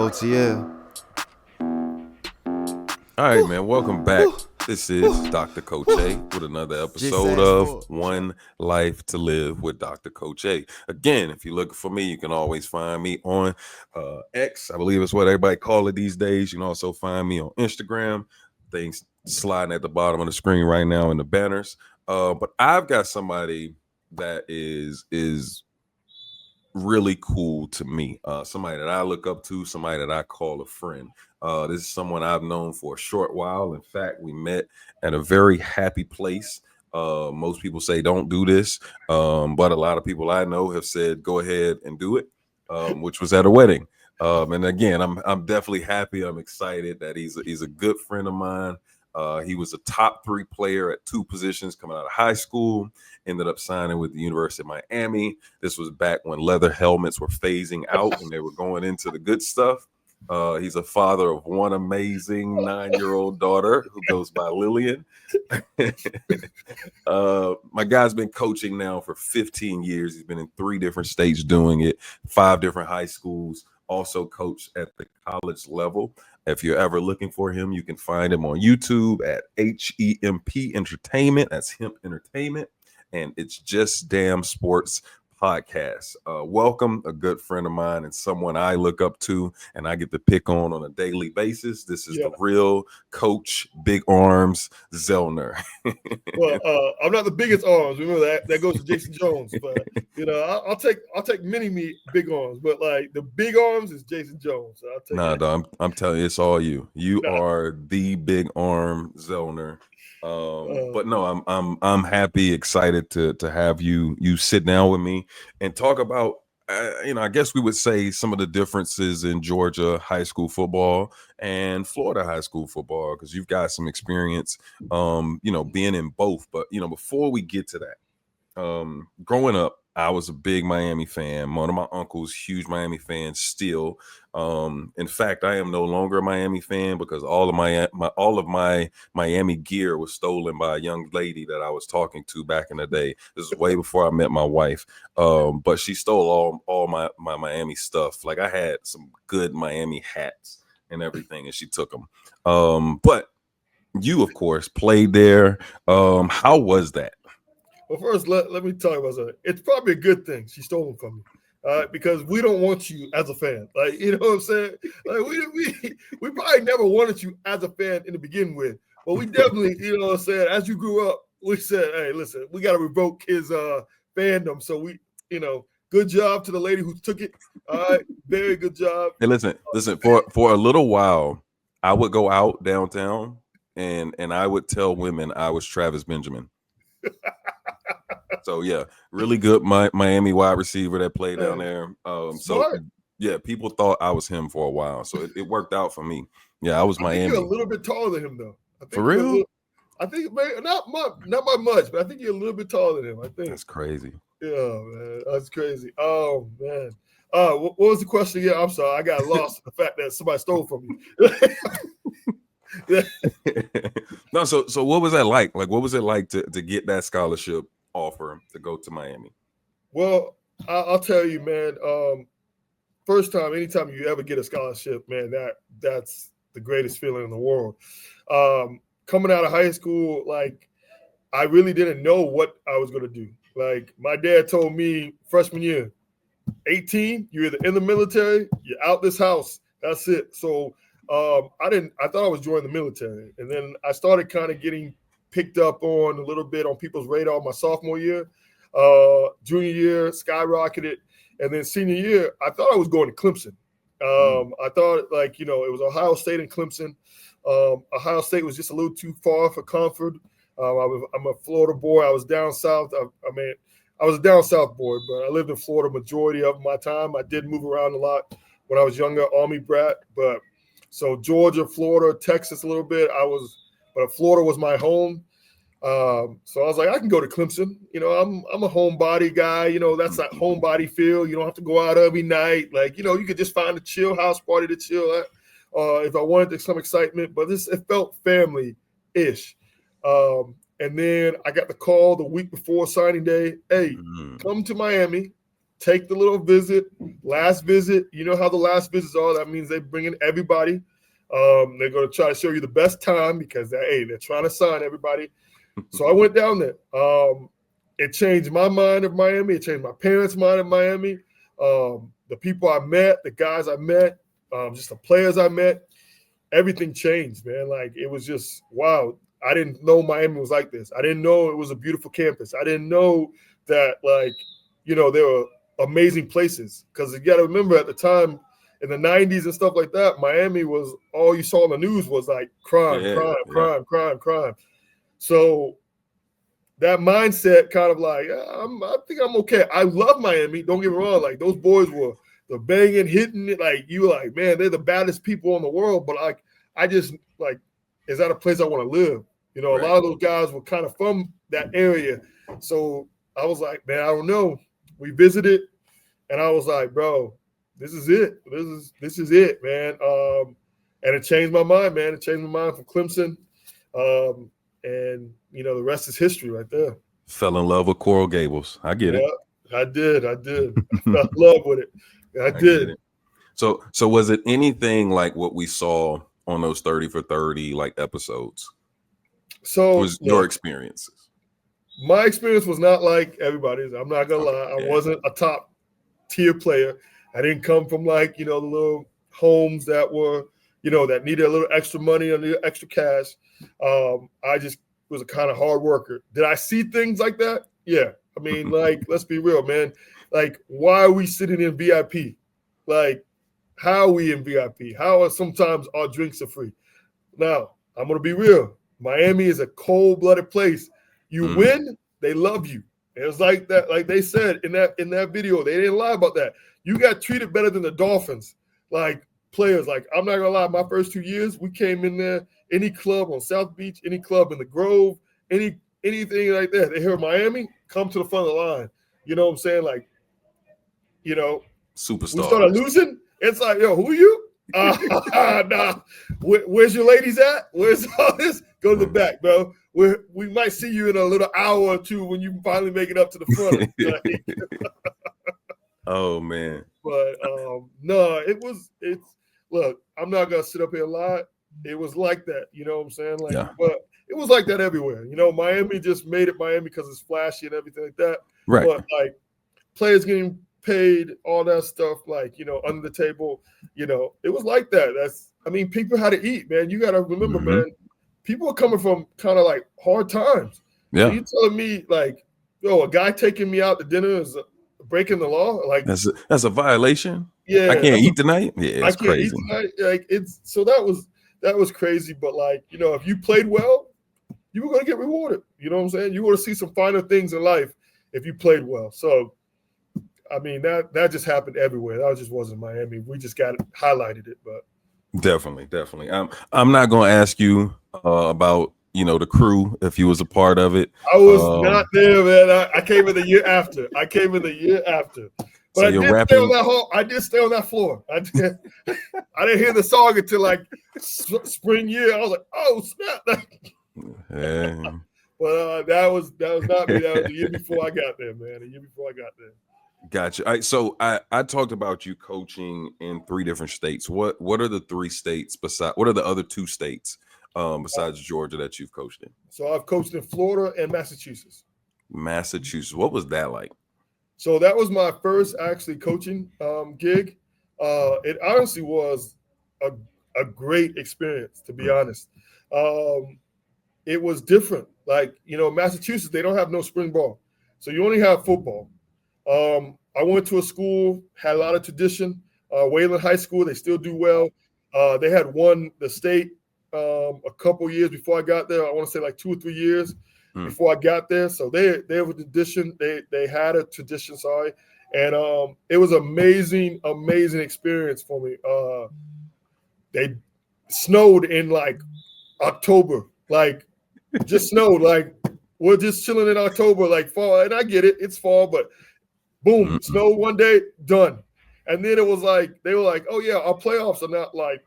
Cotier. All right, man. Welcome back. This is Dr. Coach A with another episode of One Life to Live with Dr. Coach A. Again, if you're looking for me, you can always find me on X. I believe it's what everybody call it these days. You can also find me on Instagram. Things sliding at the bottom of the screen right now in the banners. But I've got somebody that is really cool to me. Somebody that I look up to, somebody that I call a friend. This is someone I've known for a short while. In fact, we met at a very happy place. Most people say don't do this, but a lot of people I know have said go ahead and do it, which was at a wedding. And again, I'm definitely happy. I'm excited that he's a good friend of mine. He was a top 3 player at 2 positions coming out of high school. Ended up signing with the University of Miami. This was back when leather helmets were phasing out and they were going into the good stuff. He's a father of one amazing 9-year-old daughter who goes by Lillian. My guy's been coaching now for 15 years. He's been in 3 different states doing it, 5 different high schools, also coached at the college level. If you're ever looking for him, you can find him on YouTube at HEMP Entertainment. That's Hemp Entertainment. And it's Just Damn Sports Podcast. Welcome, a good friend of mine and someone I look up to and I get to pick on a daily basis. This is the real Coach Big Arms Zellner. Well, I'm not the biggest arms. Remember that goes to Jason Jones. But I'll take many big arms. But like the big arms is Jason Jones. So I'll take dog, I'm telling you, it's all you. You are the Big Arm Zellner. But no, I'm happy, excited to have you sit down with me and talk about I guess we would say some of the differences in Georgia high school football and Florida high school football, because you've got some experience being in both. But before we get to that, growing up, I was a big Miami fan. One of my uncles, huge Miami fan still. In fact, I am no longer a Miami fan because all of my Miami gear was stolen by a young lady that I was talking to back in the day. This is way before I met my wife. But she stole all my Miami stuff. Like I had some good Miami hats and everything, and she took them. But you, of course, played there. How was that? Well, first, let me talk about something. It's probably a good thing she stole them from me, because we don't want you as a fan. Like, you know what I'm saying? Like, we probably never wanted you as a fan in the begin with, but we definitely, you know what I'm saying? As you grew up, we said, hey, listen, we got to revoke his fandom. So good job to the lady who took it. All right, very good job. Hey, listen. For a little while, I would go out downtown and I would tell women I was Travis Benjamin. So yeah, really good Miami wide receiver that played down there. So yeah, people thought I was him for a while, so it worked out for me. Yeah, I was Miami. I think you're a little bit taller than him, though. For real? I think not by much, but I think you're a little bit taller than him. I think that's crazy. Yeah, man, that's crazy. Oh man, what was the question? Yeah, I'm sorry, I got lost in the fact that somebody stole from me. No, so what was that like? Like, what was it like to get that scholarship offer to go to Miami? Well, I'll tell you, man. First time, anytime you ever get a scholarship, man, that's the greatest feeling in the world. Coming out of high school, like I really didn't know what I was going to do. Like my dad told me freshman year, 18, you're either in the military, you're out this house. That's it. So I thought I was joining the military. And then I started kind of getting picked up on a little bit on people's radar my sophomore year. Junior year, skyrocketed. And then senior year, I thought I was going to Clemson. I thought it was Ohio State and Clemson. Ohio State was just a little too far for comfort. I'm a Florida boy. I was down south. I was a down south boy, but I lived in Florida majority of my time. I did move around a lot when I was younger, Army brat. But so Georgia, Florida, Texas a little bit. But Florida was my home. So I was like, I can go to Clemson. I'm a homebody guy. That's that homebody feel. You don't have to go out every night. Like, you could just find a chill house party to chill at if I wanted some excitement. But it felt family-ish. And then I got the call the week before signing day. Hey, come to Miami, take the little visit, last visit. You know how the last visits are. That means they bring in everybody. They're going to try to show you the best time because they're trying to sign everybody. So I went down there. It changed my mind of Miami. It changed my parents' mind of Miami. The people I met, the guys I met, just the players I met, everything changed, man. Like, it was just, wow. I didn't know Miami was like this. I didn't know it was a beautiful campus. I didn't know that, like, you know, there were amazing places. Because you got to remember, at the time, in the 90s and stuff like that, Miami was, all you saw on the news was like crime. So that mindset kind of like, I think I'm okay. I love Miami. Don't get me wrong. Like, those boys were the banging, hitting it. Like, you were like, man, they're the baddest people in the world. But like, I just like, is that a place I want to live? You know, right. A lot of those guys were kind of from that area. So I was like, man, I don't know. We visited, and I was like, bro, this is it. This is it, man. And it changed my mind, man. It changed my mind from Clemson. And, you know, the rest is history right there. Fell in love with Coral Gables. I get it. I did. I fell in love with it. I did. It. So was it anything like what we saw on those 30 for 30 like episodes? So was your experiences? My experience was not like everybody's. I'm not gonna lie. I wasn't a top tier player. I didn't come from like, you know, the little homes that were, you know, that needed a little extra money or needed extra cash. I just was a kind of hard worker. Did I see things like that? Yeah. I mean, like, let's be real, man. Like, why are we sitting in VIP? Like, how are we in VIP? How are sometimes our drinks are free? Now, I'm going to be real. Miami is a cold-blooded place. You win, they love you. It was like that, like they said in that video. They didn't lie about that. You got treated better than the Dolphins. Like, players, like, I'm not gonna lie, my first 2 years, we came in there, any club on South Beach, any club in the Grove, anything like that. They hear Miami, come to the front of the line. You know what I'm saying? Like, you know, superstar. We started losing. It's like, yo, who are you? Nah. Where's your ladies at? Where's all this? Go to the back, bro. We might see you in a little hour or two when you finally make it up to the front. Oh man. But no, look, I'm not gonna sit up here and lie. It was like that, you know what I'm saying? Like, but it was like that everywhere. You know, Miami just made it Miami because it's flashy and everything like that. Right. But like, players getting paid, all that stuff, like, you know, under the table, you know, it was like that. I mean, people had to eat, man. You got to remember, man, people are coming from kind of like hard times. Yeah. So you telling me like, yo, a guy taking me out to dinner is breaking the law? Like, that's a violation. Yeah. I can't eat tonight. Yeah, it's crazy. Eat tonight. Like, so that was crazy. But like, you know, if you played well, you were going to get rewarded. You know what I'm saying? You want to see some finer things in life if you played well. So, I mean, that just happened everywhere. That just wasn't Miami. We just highlighted it, but definitely. I'm not going to ask you about, you know, the crew if you was a part of it. I was not there, man. I came in the year after. But so I did stay on that floor. I didn't hear the song until like spring year. I was like, oh snap! Yeah. But that was not me. That was the year before I got there, man. Gotcha. So I talked about you coaching in 3 different states. What are the 3 states what are the other 2 states besides Georgia that you've coached in? So I've coached in Florida and Massachusetts. What was that like? So that was my first actually coaching gig. It honestly was a great experience, to be honest. It was different. Like, you know, Massachusetts, they don't have no spring ball. So you only have football. I went to a school, had a lot of tradition. Wayland High School, they still do well. They had won the state a couple years before I got there. I want to say like 2 or 3 years before I got there. So they have a tradition. They had a tradition, sorry. And it was amazing experience for me. They snowed in like October, like just snowed. Like, we're just chilling in October, like fall. And I get it, it's fall, but boom, snow one day, done. And then it was like, they were like, oh yeah, our playoffs are not like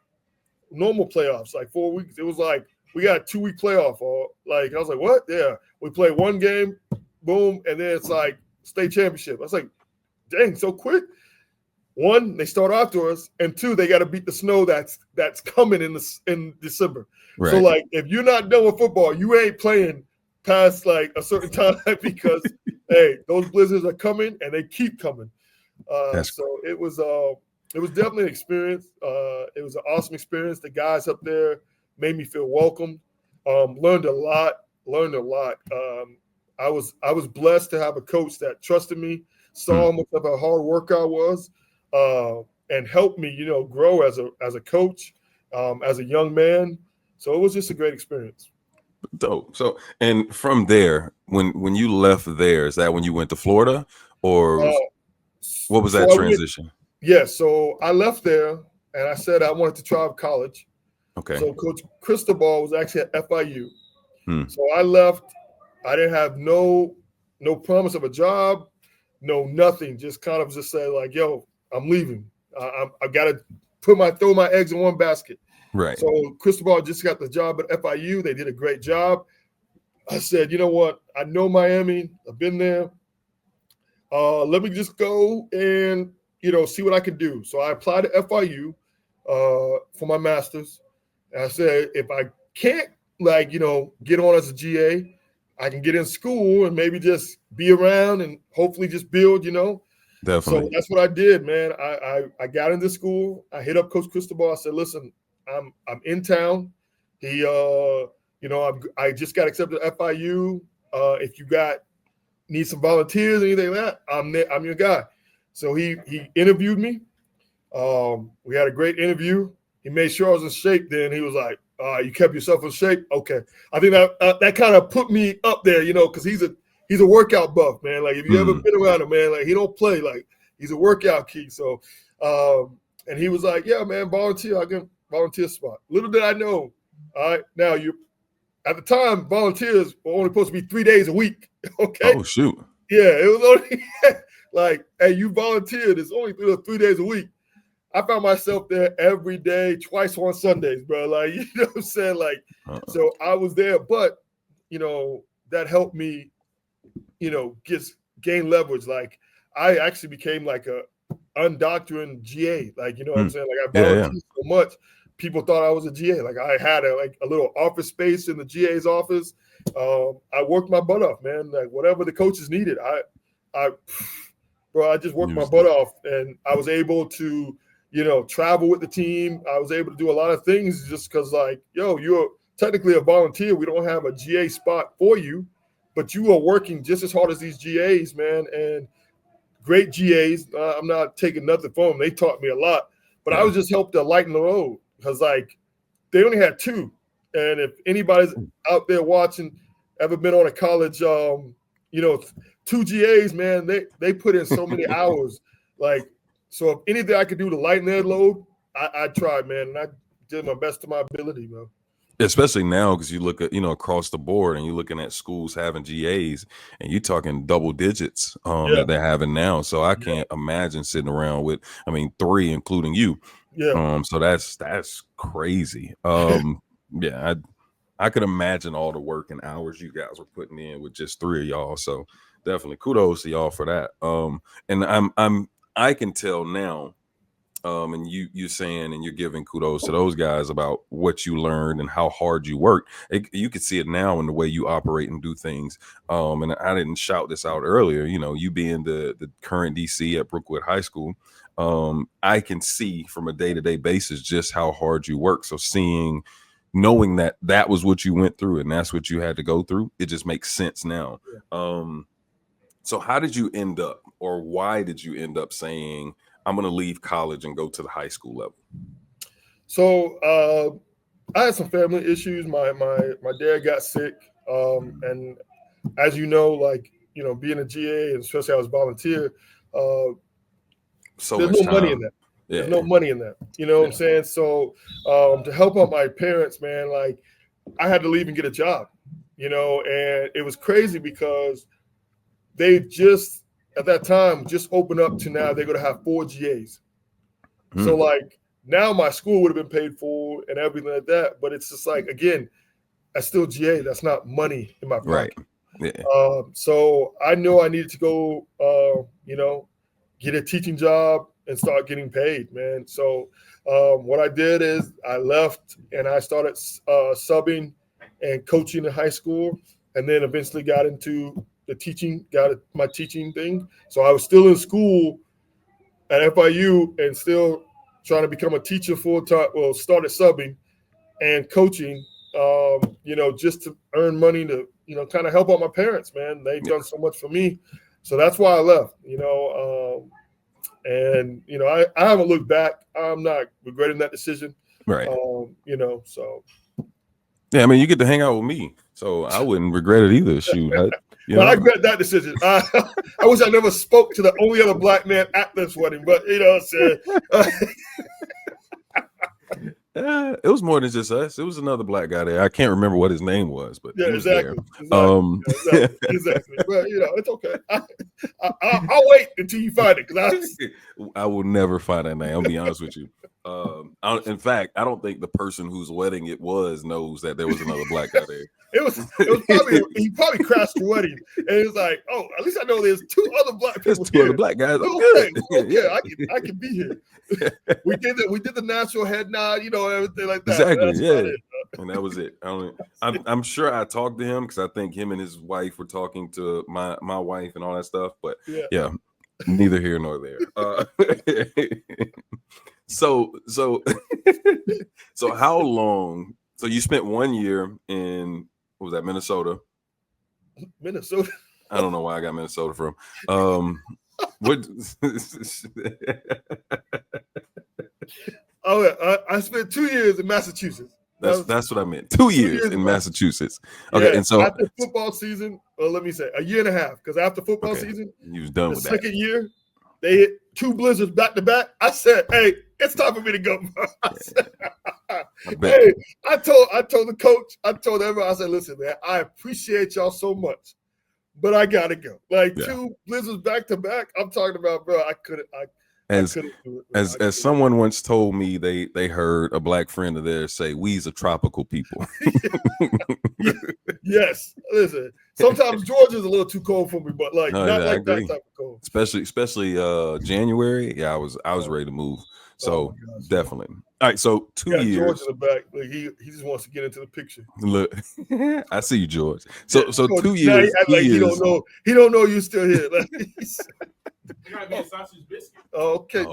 normal playoffs, like 4 weeks. It was like, we got a 2-week playoff. Or like, I was like, what? Yeah. We play one game, boom, and then it's like state championship. I was like, dang, so quick. One, they start outdoors, and two, they got to beat the snow that's coming in December. Right. So like, if you're not done with football, you ain't playing past like a certain time because hey, those blizzards are coming and they keep coming. So it was definitely an experience. It was an awesome experience. The guys up there made me feel welcome. Learned a lot. I was blessed to have a coach that trusted me, saw how much of a hard worker I was, and helped me, grow as a coach, as a young man. So it was just a great experience. Dope. So, and from there, when you left there, is that when you went to Florida, or what was that transition? So I left there, and I said I wanted to try out college. Okay. So Coach Cristobal was actually at FIU. So I left. I didn't have no promise of a job, no nothing. Just kind of just said like, "Yo, I'm leaving. I got to throw my eggs in one basket." Right. So Cristobal just got the job at FIU. They did a great job. I said, you know what? I know Miami. I've been there. Let me just go and see what I can do. So I applied to FIU for my master's. And I said, if I can't get on as a GA, I can get in school and maybe just be around and hopefully just build, Definitely. So that's what I did, man. I got into school. I hit up Coach Cristobal. I said, listen, I'm in town. He I just got accepted at FIU. If you need some volunteers, anything like that, I'm your guy. So he interviewed me. We had a great interview. He made sure I was in shape. Then he was like, you kept yourself in shape. Okay. I think that kind of put me up there, because he's a workout buff, man. Like if you ever been around him, man, like he don't play, like he's a workout key. So, and he was like, yeah, man, volunteer. I can volunteer spot. Little did I know. All right. Now at the time, volunteers were only supposed to be 3 days a week. Okay. Oh, shoot. Yeah. It was only like, hey, you volunteered. It's only 3 days a week. I found myself there every day, twice on Sundays, bro. Like, you know what I'm saying? Like, so I was there, but, that helped me, gain leverage. Like, I actually became like a undoctrined GA. Like, you know what I'm saying? Like, I volunteered so much, people thought I was a GA. Like, I had a little office space in the GA's office. I worked my butt off, man. Like, whatever the coaches needed, I just worked my butt off, and I was able to, travel with the team. I was able to do a lot of things just because, like, yo, you're technically a volunteer. We don't have a GA spot for you, but you are working just as hard as these GAs, man. And great GAs. I'm not taking nothing from them. They taught me a lot, but I was just helped to lighten the load because, like, they only had two. And if anybody's out there watching, ever been on a college, two GAs, man, they put in so many hours. Like, so if anything I could do to lighten their load, I tried, man, and I did my best to my ability, bro. Especially now, because you look at, across the board, and you're looking at schools having GAs, and you're talking double digits that they're having now. So I can't imagine sitting around with, 3, including you. Yeah. So that's crazy. I could imagine all the work and hours you guys were putting in with just 3 of y'all. So definitely kudos to y'all for that. And I can tell now, and you saying, and you're giving kudos to those guys about what you learned and how hard you worked. You can see it now in the way you operate and do things. And I didn't shout this out earlier, you being the current DC at Brookwood High School. I can see from a day-to-day basis just how hard you work. So knowing that was what you went through and that's what you had to go through, it just makes sense now. So how did you end up, or why did you end up saying, I'm going to leave college and go to the high school level? So I had some family issues. My dad got sick. And as you know, like, being a GA, and especially I was volunteer, so there's no money in that. Yeah. There's no money in that. You know what I'm saying? So to help out my parents, man, like, I had to leave and get a job, and it was crazy because they just, at that time, just opened up to now they're going to have 4 GAs. So, like, now my school would have been paid for and everything like that. But it's just like, again, that's still GA. That's not money in my pocket. Right. Yeah. So I knew I needed to go, get a teaching job and start getting paid, man. So what I did is I left and I started subbing and coaching in high school, and then eventually got into the teaching, got my teaching thing. So I was still in school at FIU and still trying to become a teacher full time. Well, started subbing and coaching, just to earn money to, kind of help out my parents, man. They've done so much for me. So that's why I left, and, I haven't looked back. I'm not regretting that decision. Right. So. Yeah, I mean, you get to hang out with me, so I wouldn't regret it either. Shoot. I regret that decision. I wish I never spoke to the only other black man at this wedding, but it was more than just us. It was another black guy there. I can't remember what his name was, but yeah, he was exactly. There. Exactly. Well, it's okay. I'll wait until you find it, because I will never find that name. I'll be honest with you. In fact, I don't think the person whose wedding it was knows that there was another black guy there. It was probably he probably crashed the wedding, and it was like, oh, at least I know there's two other black people. There's two other black guys. Okay, I can be here. We did the national head nod, everything like that. Exactly, yeah. And that was it. I'm sure I talked to him because I think him and his wife were talking to my wife and all that stuff. But yeah, neither here nor there. So how long? So you spent 1 year in, what was that, Minnesota? Minnesota. I don't know why I got Minnesota from. What? I spent 2 years in Massachusetts. That's what I meant. 2 years in Massachusetts. Okay, yeah, and so after football season, let me say a year and a half, because after football season, you was done with that. Second year, they hit 2 blizzards back to back. I said, "Hey, it's time for me to go." I told the coach, I told everyone, I said, "Listen, man, I appreciate y'all so much, but I gotta go." 2 blizzards back to back. I'm talking about, bro. I couldn't do it. As someone once told me, they heard a black friend of theirs say, "We's a tropical people." Yes. Listen, sometimes Georgia's a little too cold for me, but not that type of cold. Especially January. Yeah, I was ready to move. So definitely. All right. So 2 years. George in the back. He just wants to get into the picture. Look, I see you, George. So 2 years. He don't know. He don't know you're still here. You gotta get a sausage biscuit. Okay,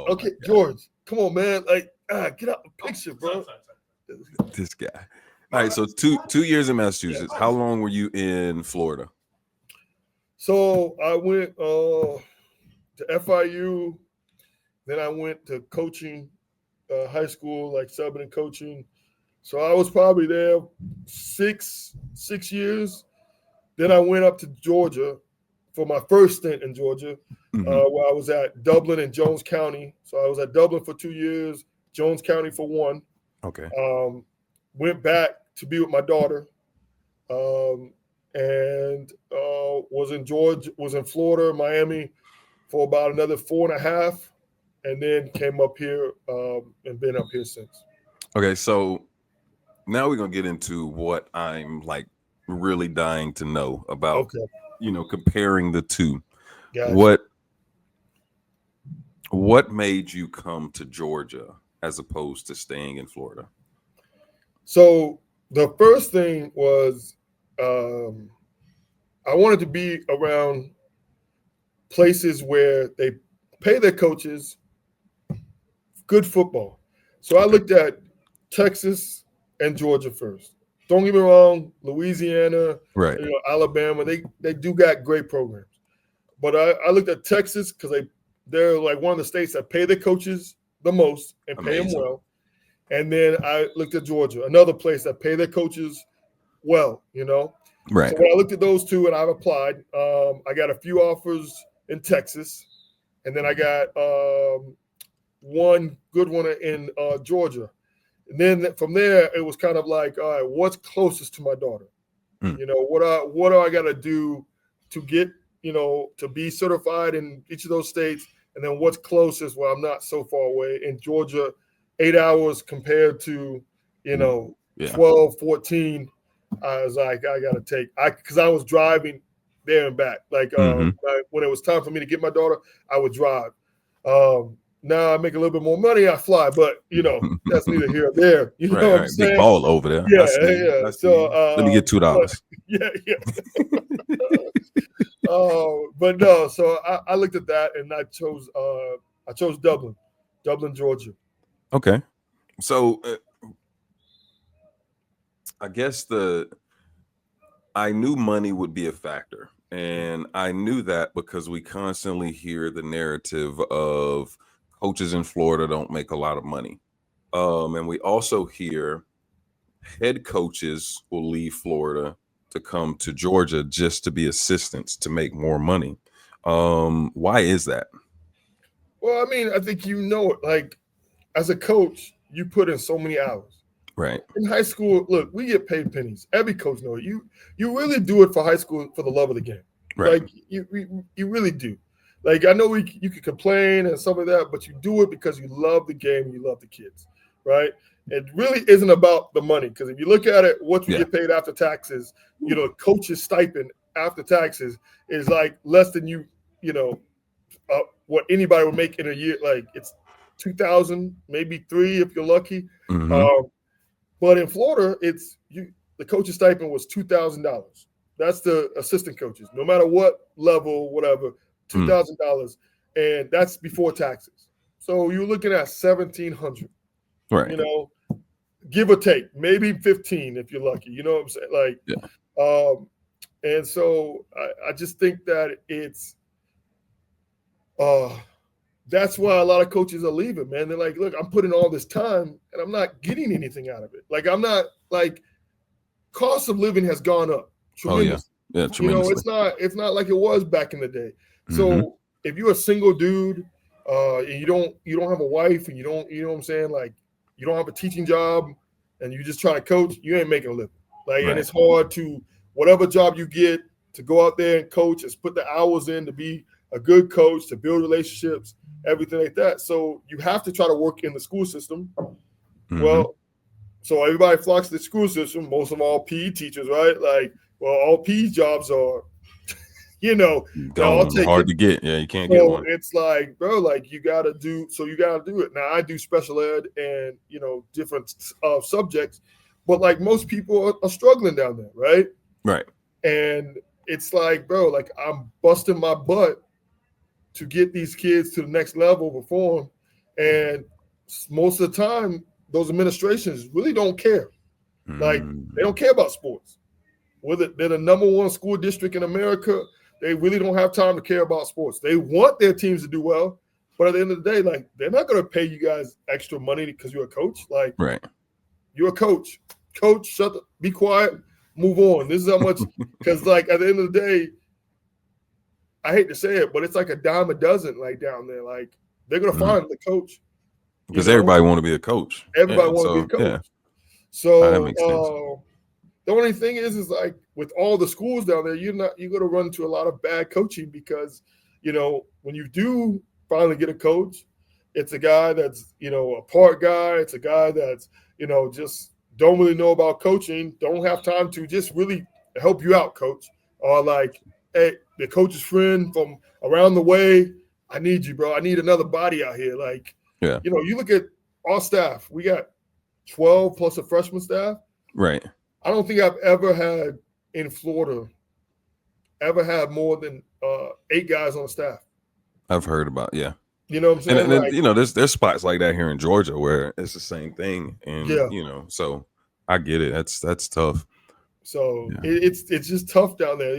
George, come on, man. Get out the picture, bro. This guy. All right, so two years in Massachusetts. How long were you in Florida? So I went to FIU, then I went to coaching, high school, like subbing and coaching. So I was probably there six years. Then I went up to Georgia for my first stint in Georgia, where I was at Dublin and Jones County. So I was at Dublin for 2 years, Jones County for 1. Okay. Went back to be with my daughter, and was in Florida, Miami, for about another 4.5, and then came up here and been up here since. Okay, so now we're gonna get into what I'm really dying to know about. Okay. Comparing the two. Gotcha. What made you come to Georgia as opposed to staying in Florida? So the first thing was I wanted to be around places where they pay their coaches good football. So I looked at Texas and Georgia first. Don't get me wrong, Louisiana, right? Alabama, they do got great programs. But I looked at Texas because they're like one of the states that pay their coaches the most and pay them well. And then I looked at Georgia, another place that pay their coaches well, Right. So when I looked at those two and I've applied, I got a few offers in Texas, and then I got one good one in Georgia. And then from there, it was kind of like, all right, what's closest to my daughter? What do I got to do to get, to be certified in each of those states? And then what's closest where I'm not so far away? In Georgia, 8 hours compared to, 12, 14. I was like, I got to take, because I was driving there and back. When it was time for me to get my daughter, I would drive. Now I make a little bit more money, I fly, but that's neither here or there. You know Right, what I'm right. saying? Big ball over there. Yeah, I see you. yeah. I see So, you. Let me get $2. yeah. But no. So I looked at that and I chose Dublin, Georgia. Okay. So I guess I knew money would be a factor. And I knew that because we constantly hear the narrative of coaches in Florida don't make a lot of money. And we also hear head coaches will leave Florida to come to Georgia just to be assistants to make more money. Why is that? Well, I mean, I think it. Like, as a coach, you put in so many hours. Right. In high school, look, we get paid pennies. Every coach knows it. You really do it for high school for the love of the game. Right. Like you really do. Like, I know you could complain and stuff like that, but you do it because you love the game and you love the kids, right? It really isn't about the money, because if you look at it, what you get paid after taxes, coach's stipend after taxes is like less than what anybody would make in a year. Like, it's 2,000, maybe 3 if you're lucky. Mm-hmm. But in Florida, the coach's stipend was $2,000. That's the assistant coaches, no matter what level, whatever, $2,000, and that's before taxes. So you're looking at $1,700. Right. Give or take, maybe 15 if you're lucky. You know what I'm saying? Like, yeah. And so I just think that it's that's why a lot of coaches are leaving, man. They're like, look, I'm putting all this time and I'm not getting anything out of it. Like, I'm not, like, cost of living has gone up tremendously. Oh, yeah. Tremendously. It's not like it was back in the day. So if you're a single dude, and you don't have a wife, and you know what I'm saying? Like, you don't have a teaching job and you just try to coach, you ain't making a living. Like, and it's hard to, whatever job you get, to go out there and coach, is put the hours in to be a good coach, to build relationships, everything like that. So you have to try to work in the school system. Well, so everybody flocks to the school system, most of all PE teachers, right? Like, well, all PE jobs are, hard to get. Yeah, you can't get one. It's like, bro, like, you got to do it. Now, I do special ed and, different subjects, but like most people are struggling down there, right? Right. And it's like, bro, like, I'm busting my butt to get these kids to the next level before them. And most of the time, those administrations really don't care. Like, they don't care about sports. Whether they're the number one school district in America, they really don't have time to care about sports. They want their teams to do well, but at the end of the day, like, they're not going to pay you guys extra money because you're a coach. Like, you're a coach. Coach, be quiet, move on. This is how much, because, like, at the end of the day, I hate to say it, but it's like a dime a dozen, like, down there. Like, they're going to find the coach. Because everybody want to be a coach. Everybody want to be a coach. Yeah. So that makes sense. The only thing is like, with all the schools down there, you're going to run into a lot of bad coaching, because, when you do finally get a coach, it's a guy that's, a part guy. It's a guy that's, just don't really know about coaching, don't have time to just really help you out, coach. Or like, hey, the coach's friend from around the way, I need you, bro. I need another body out here. Like, you look at our staff, we got 12 plus a freshman staff. Right. I don't think I've ever had in Florida more than 8 guys on staff. I've heard about, You know what I'm saying? And there's spots like that here in Georgia where it's the same thing. And so I get it. That's tough. So it's just tough down there.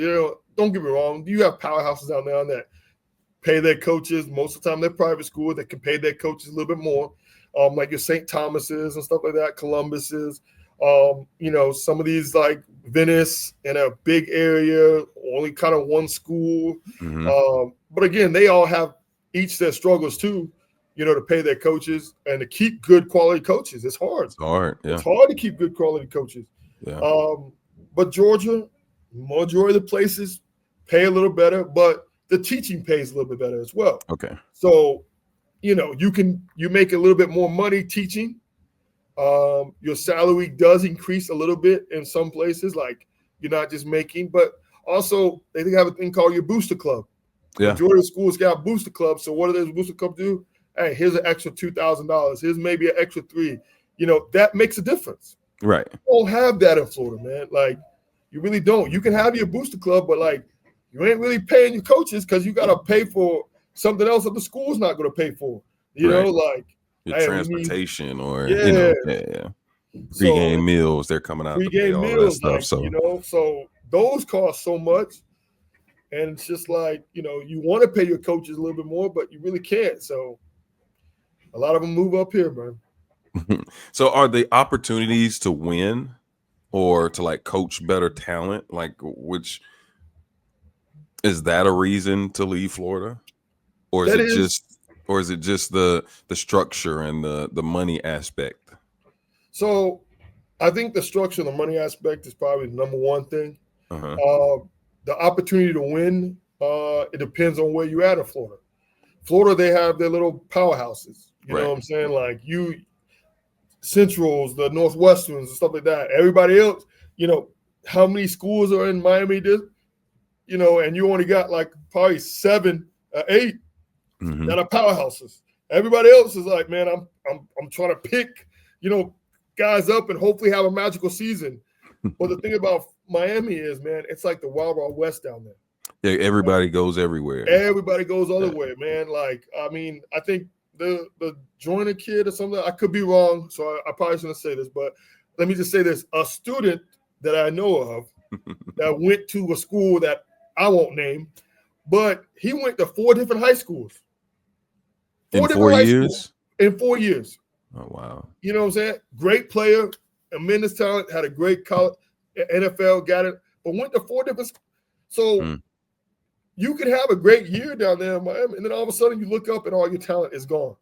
Don't get me wrong. You have powerhouses down there that pay their coaches. Most of the time they're private school that can pay their coaches a little bit more. Like your St. Thomas's and stuff like that, Columbuses. Some of these, like Venice, in a big area, only kind of one school. But again, they all have each their struggles too, to pay their coaches and to keep good quality coaches. It's hard. It's hard. Yeah. It's hard to keep good quality coaches. Yeah. But Georgia, majority of the places pay a little better, but the teaching pays a little bit better as well. Okay. So, you make a little bit more money teaching. Your salary does increase a little bit in some places, like you're not just making, but also they have a thing called your booster club. Yeah. Majority of schools got booster clubs. So what do those booster clubs do? Hey, here's an extra $2,000. Here's maybe an extra $3,000. You know, that makes a difference. Right. You don't have that in Florida, man. Like, you really don't. You can have your booster club, but like, you ain't really paying your coaches because you got to pay for something else that the school's not going to pay for. You know, like your hey, transportation or yeah. you know, Pre-game meals, they're coming out to pay all that stuff. Like, so you know, so those cost so much. And it's just like, you know, you want to pay your coaches a little bit more, but you really can't. So a lot of them move up here, man. So are the opportunities to win or to like coach better talent, like which is that a reason to leave Florida? Or is it just the structure and the money aspect? So I think the structure and the money aspect is probably the number one thing. The opportunity to win, it depends on where you're at in Florida. Florida, they have their little powerhouses. You know what I'm saying? Like Centrals, the Northwesterns, and stuff like that. Everybody else, you know, how many schools are in Miami? You know, and you only got like probably 7 or 8 that are powerhouses. Everybody else is like, man, I'm trying to pick, you know, guys up and hopefully have a magical season. But the thing about Miami is, man, it's like the Wild Wild West down there. Yeah, everybody goes everywhere. Everybody goes everywhere, man. Like, I mean, I think the Joyner kid or something, I could be wrong, so I probably shouldn't say this, but let me just say this. A student that I know of that went to a school that I won't name, but he went to 4 different high schools. In 4 years? In 4 years. Oh, wow. You know what I'm saying? Great player, immense talent, had a great college, NFL, got it, but went to 4 different schools. So you can have a great year down there in Miami, and then all of a sudden you look up and all your talent is gone.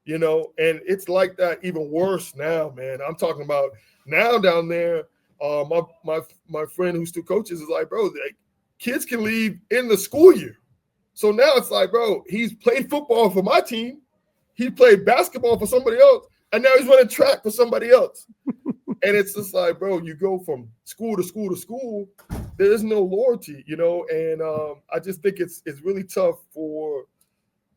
You know, and it's like that even worse now, man. I'm talking about now down there. My friend who still coaches is like, bro, like, kids can leave in the school year. So now it's like, bro, he's played football for my team. He played basketball for somebody else. And now he's running track for somebody else. And it's just like, bro, you go from school to school to school. There is no loyalty, you know. And I just think it's really tough for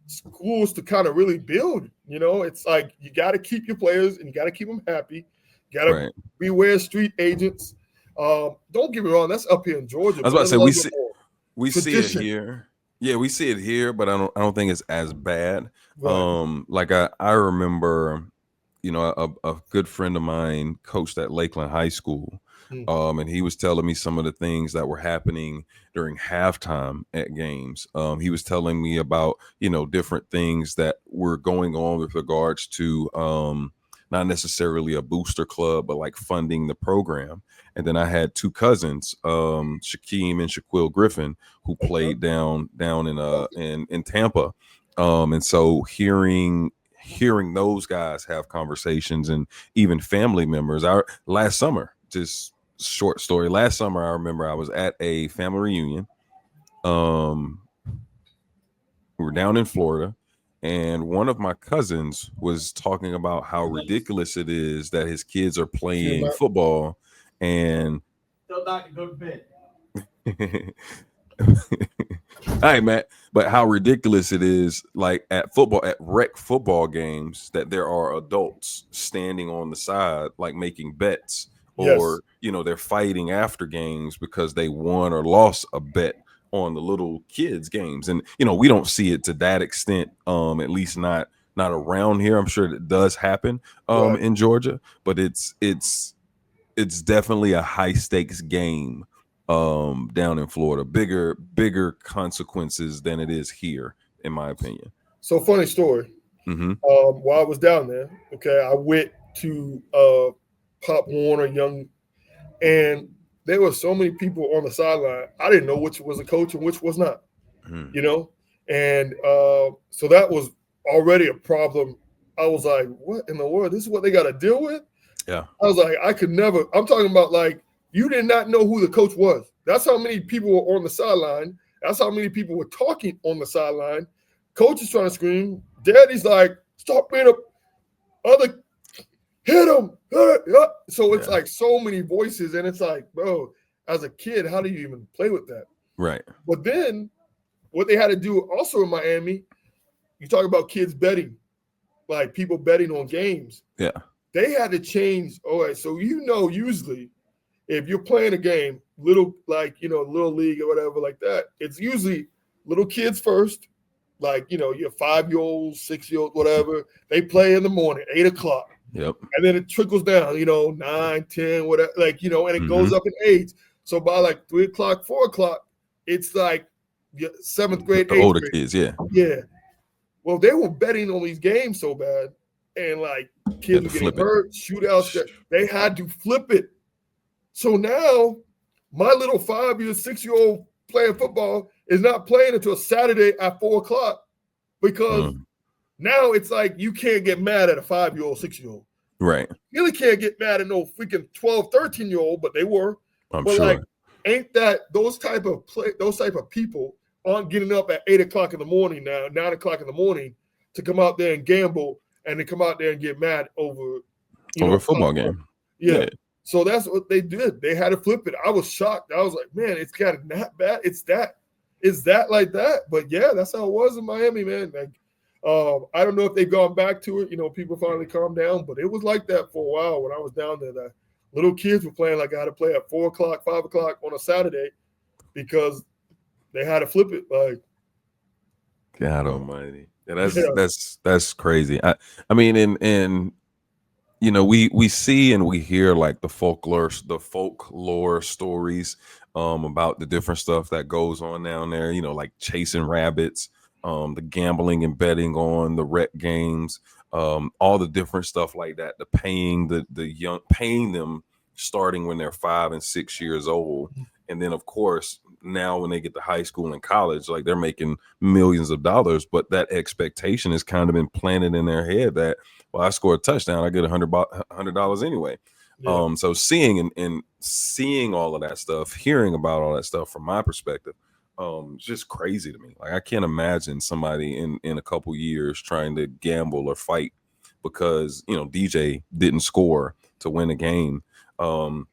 schools to kind of really build. You know, it's like you got to keep your players and you got to keep them happy. You got to beware street agents. Don't get me wrong, that's up here in Georgia. I was about to say we see it here. Yeah, we see it here, but I don't think it's as bad. Right. Like I remember, you know, a good friend of mine coached at Lakeland High School. And he was telling me some of the things that were happening during halftime at games. He was telling me about, you know, different things that were going on with regards to not necessarily a booster club, but like funding the program. And then I had 2 cousins, Shaquem and Shaquille Griffin, who played down in Tampa. And so hearing those guys have conversations and even family members. Last summer, just short story. Last summer, I remember I was at a family reunion. We were down in Florida, and one of my cousins was talking about how ridiculous it is that his kids are playing football and tell Doc to go to bed. All right, Matt, but how ridiculous it is, like at rec football games, that there are adults standing on the side, like making bets, or you know, they're fighting after games because they won or lost a bet on the little kids' games. And you know, we don't see it to that extent, at least not around here. I'm sure it does happen in Georgia, but it's definitely a high stakes game down in Florida. Bigger consequences than it is here, in my opinion. So funny story. While I was down there, I went to Pop Warner Young, and there were so many people on the sideline. I didn't know which was a coach and which was not. You know, and so that was already a problem. I was like, what in the world? This is what they got to deal with? Yeah. I was like, I could never. I'm talking about like, you did not know who the coach was. That's how many people were on the sideline. That's how many people were talking on the sideline. Coach is trying to scream. Daddy's like, stop being other, hit him. So it's like so many voices. And it's like, bro, as a kid, how do you even play with that? Right. But then what they had to do also in Miami, you talk about kids betting, like people betting on games. Yeah. They had to change. All right, so usually if you're playing a game, little league or whatever like that, it's usually little kids first, like your 5-year-olds, 6-year-olds, whatever. They play in the morning, 8:00. Yep. And then it trickles down, 9, 10, whatever, and it goes up in age. So by like 3:00, 4:00, it's like 7th grade, The 8th older grade. kids, yeah. Yeah. Well, they were betting on these games so bad, and like kids were getting hurt, shootouts. They had to flip it. So now my little 5-year, 6-year-old playing football is not playing until Saturday at 4:00 because now it's like you can't get mad at a 5-year-old, 6-year-old. Right. You really can't get mad at no freaking 12, 13-year-old, but they were. I'm but sure. Like, ain't that those type of people aren't getting up at 8:00 in the morning now, 9:00 in the morning to come out there and gamble and to come out there and get mad over a football game. Yeah. So that's what they did. They had to flip it. I was shocked. I was like, man, it's got not bad. It's that like that. But yeah, that's how it was in Miami, man. Like, I don't know if they've gone back to it. People finally calmed down, but it was like that for a while when I was down there. The little kids were playing like I had to play at 4:00, 5:00 on a Saturday because they had to flip it. Like, God Almighty, yeah, that's crazy. I mean, and we see and we hear like the folklore stories about the different stuff that goes on down there. Like chasing rabbits, the gambling and betting on the rec games, all the different stuff like that. The paying paying them starting when they're 5 and 6 years old, and then of course now when they get to high school and college, like they're making millions of dollars, but that expectation has kind of been planted in their head that, well, I score a touchdown, I get $100 anyway. Yeah. So seeing and seeing all of that stuff, hearing about all that stuff from my perspective, it's just crazy to me. Like I can't imagine somebody in a couple years trying to gamble or fight because DJ didn't score to win a game. And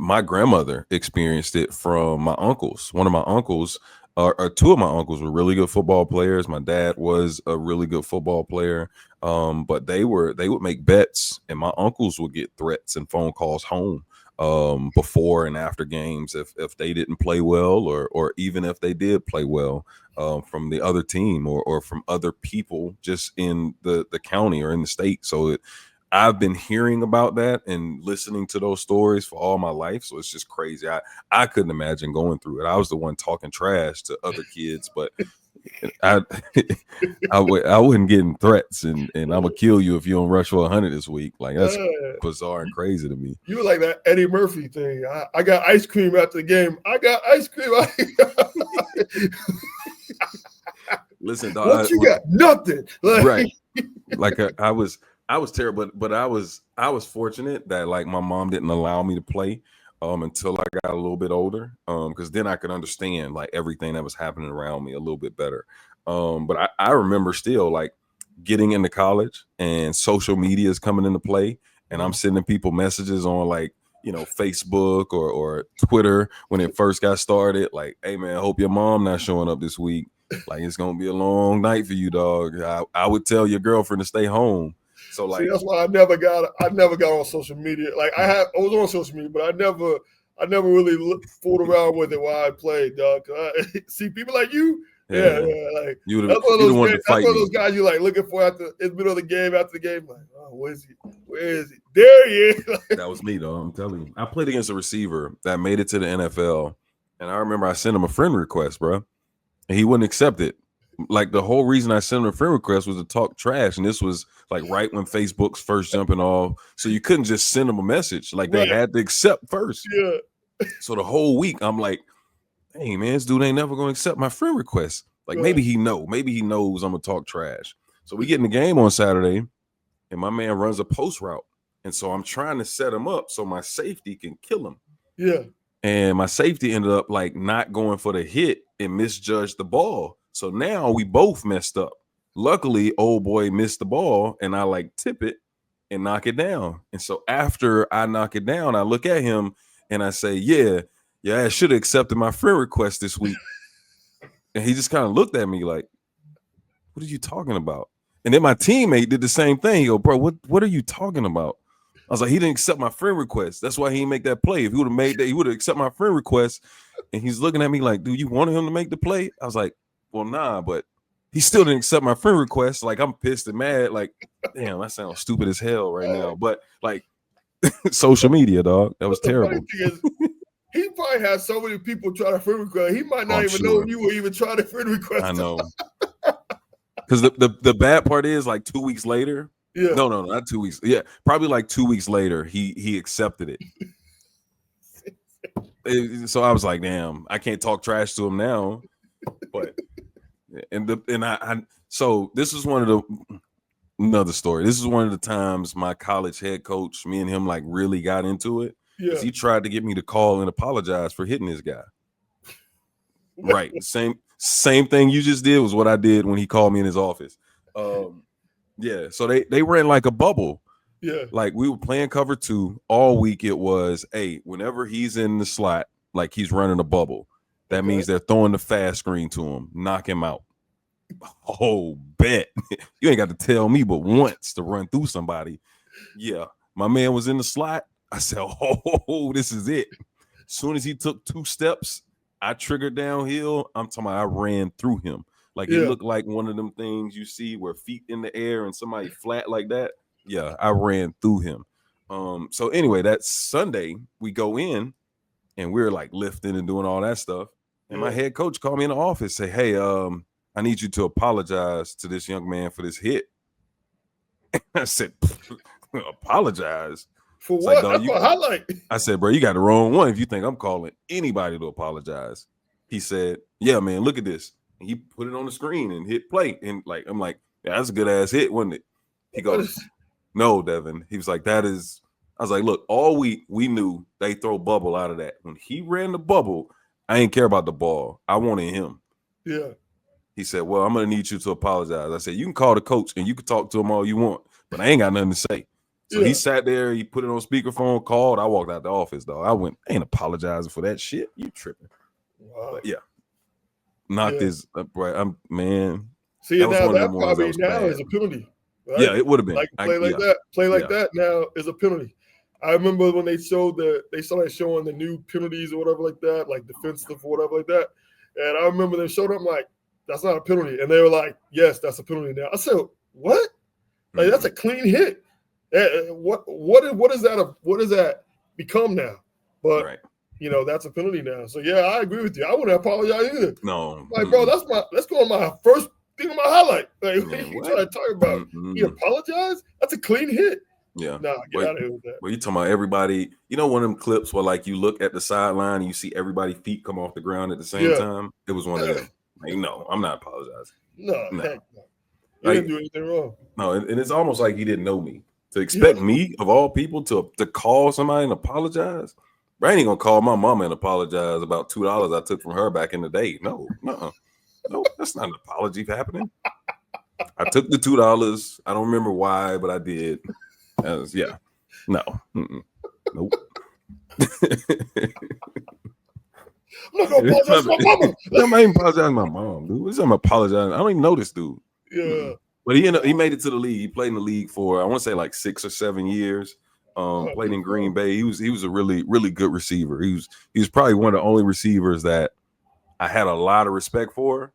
my grandmother experienced it from my uncles. One of my uncles, or two of my uncles, were really good football players. My dad was a really good football player, but they would make bets, and my uncles would get threats and phone calls home before and after games if they didn't play well, or even if they did play well, from the other team or from other people just in the county or in the state. So I've been hearing about that and listening to those stories for all my life. So it's just crazy. I couldn't imagine going through it. I was the one talking trash to other kids, but I wouldn't get in threats and I'm gonna kill you if you don't rush for 100 this week. Like that's bizarre and crazy to me. You were like that Eddie Murphy thing. I got ice cream after the game. I got ice cream. Listen, dog, what you got? Nothing. Right. Like I was terrible, but I was fortunate that like my mom didn't allow me to play until I got a little bit older, because then I could understand like everything that was happening around me a little bit better. But I remember still like getting into college and social media is coming into play, and I'm sending people messages on like Facebook or Twitter when it first got started, like, hey man, I hope your mom not showing up this week. Like it's gonna be a long night for you, dog. I would tell your girlfriend to stay home. So like, see, that's why I never got on social media. Like I was on social media, but I never really fooled around with it while I played, dog. See, people like you, yeah, like that's one of those guys you like looking for after in the middle of the game, after the game, like, oh, where is he? There he is. That was me, though. I'm telling you, I played against a receiver that made it to the NFL, and I remember I sent him a friend request, bro, and he wouldn't accept it. Like the whole reason I sent him a friend request was to talk trash, and this was like right when Facebook's first jumping off, so you couldn't just send them a message. Like they had to accept first. Yeah. So the whole week I'm like, hey man, this dude ain't never gonna accept my friend request. Like maybe he knows I'm gonna talk trash. So we get in the game on Saturday, and my man runs a post route, and so I'm trying to set him up so my safety can kill him. Yeah. And my safety ended up like not going for the hit and misjudged the ball. So now we both messed up. Luckily, old boy missed the ball, and I like tip it and knock it down. And so after I knock it down, I look at him and I say, yeah, I should have accepted my friend request this week. And he just kind of looked at me like, what are you talking about? And then my teammate did the same thing. He go, bro, what are you talking about? I was like, he didn't accept my friend request. That's why he didn't make that play. If he would have made that, he would have accepted my friend request. And he's looking at me like, do you want him to make the play? I was like, well, nah, but he still didn't accept my friend request. Like, I'm pissed and mad. Like, damn, that sounds stupid as hell right now. But like, social media, dog, that was terrible. He probably had so many people try to friend request. He might not even know you were even trying to friend request. I know. Because the bad part is like 2 weeks later. Yeah. No, not 2 weeks. Yeah, probably like 2 weeks later, he accepted it. So I was like, damn, I can't talk trash to him now. But so this is another story. This is one of the times my college head coach, me and him like really got into it. Yeah. He tried to get me to call and apologize for hitting this guy. Right. Same thing you just did was what I did when he called me in his office. Yeah. So they ran like a bubble. Yeah. Like we were playing cover 2 all week. It was, hey, whenever he's in the slot, like he's running a bubble, that means they're throwing the fast screen to him, knock him out. Oh, bet. You ain't got to tell me but once to run through somebody. Yeah. My man was in the slot. I said, oh, this is it. As soon as he took 2 steps, I triggered downhill. I'm talking about I ran through him. Like it looked like one of them things you see where feet in the air and somebody flat like that. Yeah, I ran through him. So anyway, that Sunday we go in and we're like lifting and doing all that stuff. And my head coach called me in the office, say, hey, I need you to apologize to this young man for this hit. I said, apologize? For what? Like, That's my highlight. I said, bro, you got the wrong one if you think I'm calling anybody to apologize. He said, yeah, man, look at this. And he put it on the screen and hit play. And like, I'm like, yeah, that's a good ass hit, wasn't it? He goes, no, Devin. He was like, that is. I was like, look, all week we knew they throw bubble out of that. When he ran the bubble, I didn't care about the ball. I wanted him. Yeah. He said, well, I'm going to need you to apologize. I said, you can call the coach and you can talk to him all you want, but I ain't got nothing to say. So he sat there, he put it on speakerphone, called. I walked out the office, though. I ain't apologizing for that shit. You tripping. Wow. But yeah. Knocked his right. Man. See, now that probably now is a penalty. Right? Yeah, it would have been. Like play like that now is a penalty. I remember when they started showing the new penalties or whatever like that, like defensive or whatever like that. And I remember they showed up like, that's not a penalty. And they were like, yes, that's a penalty now. I said, what? Like that's a clean hit. What is that become now? But that's a penalty now. So yeah, I agree with you. I wouldn't apologize either. No, like bro, that's going my first thing on my highlight. Like you trying to talk about he apologized? That's a clean hit. Yeah, nah, get out of here with that. But you talking about everybody? You know, one of them clips where like you look at the sideline and you see everybody's feet come off the ground at the same time. It was one of them. Like, no, I'm not apologizing. No. Heck no. You didn't do anything wrong. No, and it's almost like he didn't know me. To expect me, of all people, to call somebody and apologize, I ain't gonna call my mama and apologize about $2 I took from her back in the day. No, that's not an apology for happening. I took the $2. I don't remember why, but I did. Nope. I'm not gonna apologize to my mama. I'm not even apologizing to my mom, dude. What's I'm apologizing? I don't even know this dude. Yeah. But he made it to the league. He played in the league for I want to say like 6 or 7 years. Played in Green Bay. He was a really, really good receiver. He was probably one of the only receivers that I had a lot of respect for.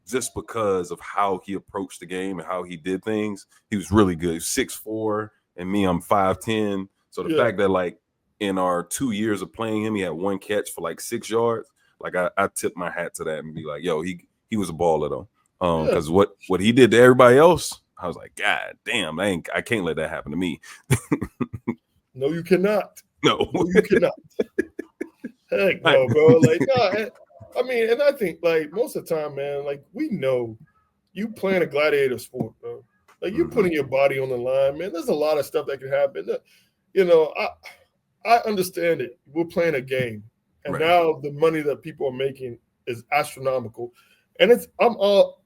Just because of how he approached the game and how he did things. He was really good. He was 6'4", and me, I'm 5'10". So the fact that like in our 2 years of playing him, he had 1 catch for like 6 yards. Like I tip my hat to that and be like, yo, he was a baller though. Because what he did to everybody else, I was like, God damn, I can't let that happen to me. No, you cannot. No, you cannot. Heck no, bro. Like, nah. I mean, and I think like most of the time, man, like we know you playing a gladiator sport, bro. Like you're putting your body on the line, man. There's a lot of stuff that can happen. You know, I understand it. We're playing a game, and now the money that people are making is astronomical, and I'm all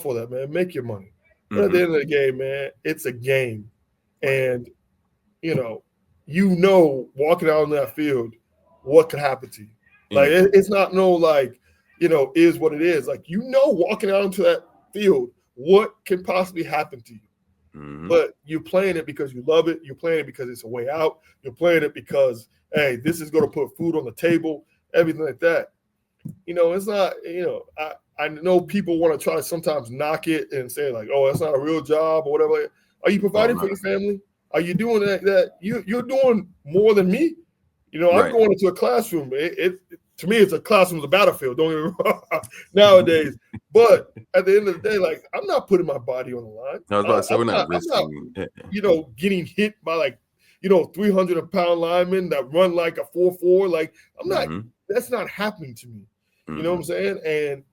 for that, man. Make your money. But at the end of the game, man, it's a game, and you know, walking out on that field, what could happen to you? Like it's not no like, is what it is. Like, walking out into that field, what can possibly happen to you? Mhm. But you're playing it because you love it. You're playing it because it's a way out. You're playing it because, hey, this is going to put food on the table, everything like that. It's not, I know people want to try to sometimes knock it and say like, oh, that's not a real job or whatever. Are you providing for your family? Are you doing that? You're doing more than me. I'm Right. going into a classroom. To me, it's a classroom, it's a battlefield. Don't get me wrong nowadays. But at the end of the day, like, I'm not putting my body on the line. I was about to say, we're not risking. Getting hit by like, 300-pound linemen that run like a 4.4. Like, I'm not. Mhm. That's not happening to me. You Mhm. know what I'm saying? And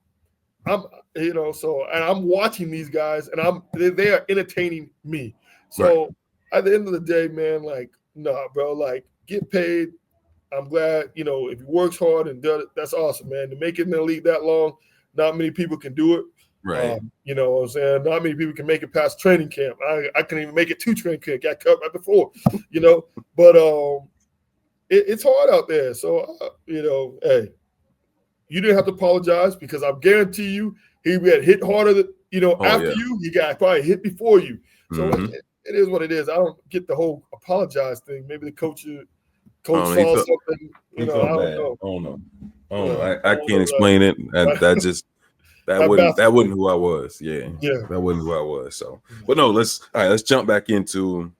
I'm, and I'm watching these guys, and they are entertaining me. So at the end of the day, man, like, nah, bro, like, get paid. I'm glad, if he works hard and does it, that's awesome, man. To make it in the league that long, not many people can do it. Right. You know what I'm saying? Not many people can make it past training camp. I couldn't even make it to training camp. Got cut right before, But it's hard out there. So, hey, you didn't have to apologize, because I guarantee you he got hit harder than, after you. He got probably hit before you. So Mhm. it is what it is. I don't get the whole apologize thing. Maybe the coach he saw felt- something. He I felt don't bad. know. I don't know. Yeah, I can't explain it. That wasn't who I was. Yeah. That wasn't who I was. So, but no, let's jump back into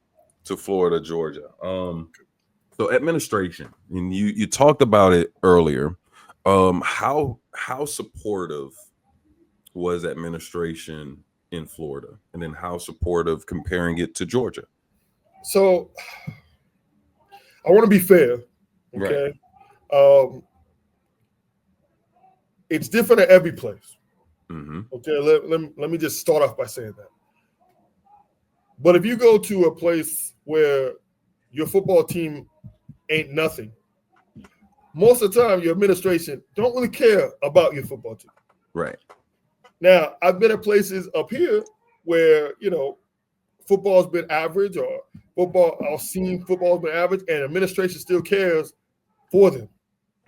Florida, Georgia. So administration, and you talked about it earlier. How supportive was administration in Florida, and then how supportive comparing it to Georgia? So I want to be fair. Okay. Right. It's different at every place. Mm-hmm. Okay. Let me just start off by saying that. But if you go to a place where your football team ain't nothing, most of the time your administration don't really care about your football team. Right. Now, I've been at places up here where, football's been average, or I've seen football's been average, and administration still cares for them.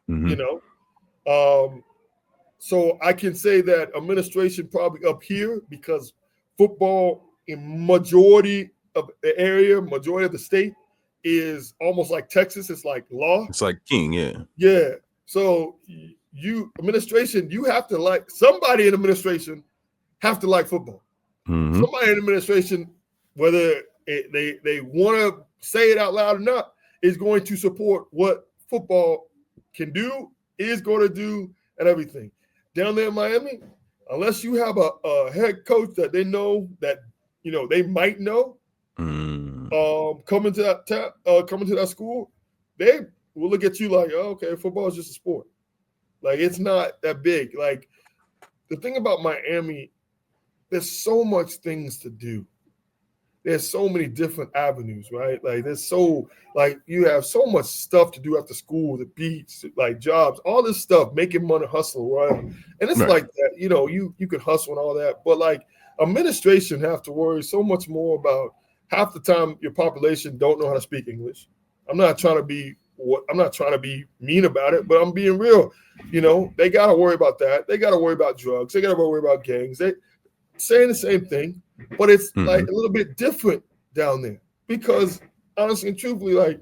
Mm-hmm. So I can say that administration probably up here, because football in majority of the area, majority of the state, is almost like Texas. It's like law. It's like king, yeah. Yeah. So administration, you have to like, somebody in administration have to like football. Mm-hmm. Somebody in administration, whether they want to say it out loud or not, is going to support what football can do, is going to do, and everything. Down there in Miami, unless you have a head coach that they know that, they might know, coming to that school, they will look at you like, oh, okay, football is just a sport. Like, it's not that big. Like, the thing about Miami, there's so much things to do. There's so many different avenues, right? Like, you have so much stuff to do after school, the beach, like jobs, all this stuff, making money, hustle, right? And it's Right. like that, you can hustle and all that, but like administration have to worry so much more about, half the time your population don't know how to speak English. I'm not trying to be mean about it, but I'm being real. They got to worry about that. They got to worry about drugs. They got to worry about gangs. They saying the same thing, but it's like a little bit different down there, because honestly and truthfully, like,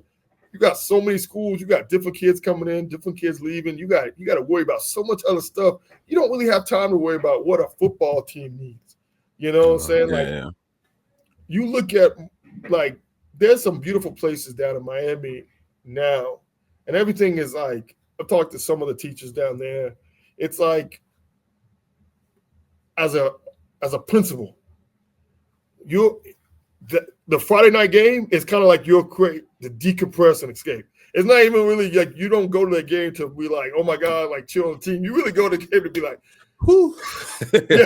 you got so many schools, you got different kids coming in, different kids leaving. You got to worry about so much other stuff. You don't really have time to worry about what a football team needs. You know what I'm saying? Yeah. You look at, like, there's some beautiful places down in Miami now, and everything is like, I've talked to some of the teachers down there. It's like, as a principal, the Friday night game is kind of like your crate to decompress and escape. It's not even really like, you don't go to the game to be like, oh my God, like, chill on the team. You really go to the game to be like, whew, yeah,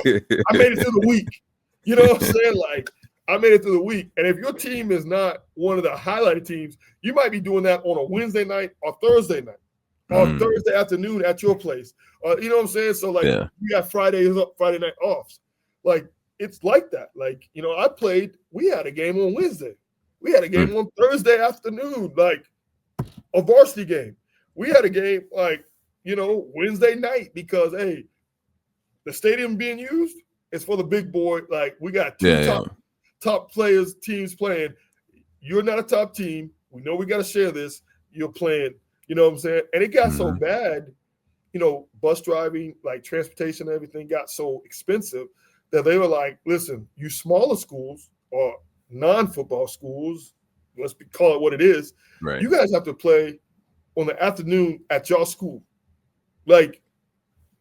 I made it through the week. You know what I'm saying? Like, I made it through the week. And if your team is not one of the highlighted teams, you might be doing that on a Wednesday night or Thursday night or Thursday afternoon at your place. You know what I'm saying? So, like, you got Friday night offs. Like, it's like that. Like, we had a game on Wednesday. We had a game on Thursday afternoon, like a varsity game. We had a game, like, Wednesday night because hey, the stadium being used is for the big boy. Like we got two top players, teams playing. You're not a top team. We know we got to share this. You're playing. You know what I'm saying? And it got so bad. Bus driving, like transportation, and everything got so expensive that they were like, "Listen, you smaller schools or non-football schools, call it what it is. Right. You guys have to play on the afternoon at y'all school, like,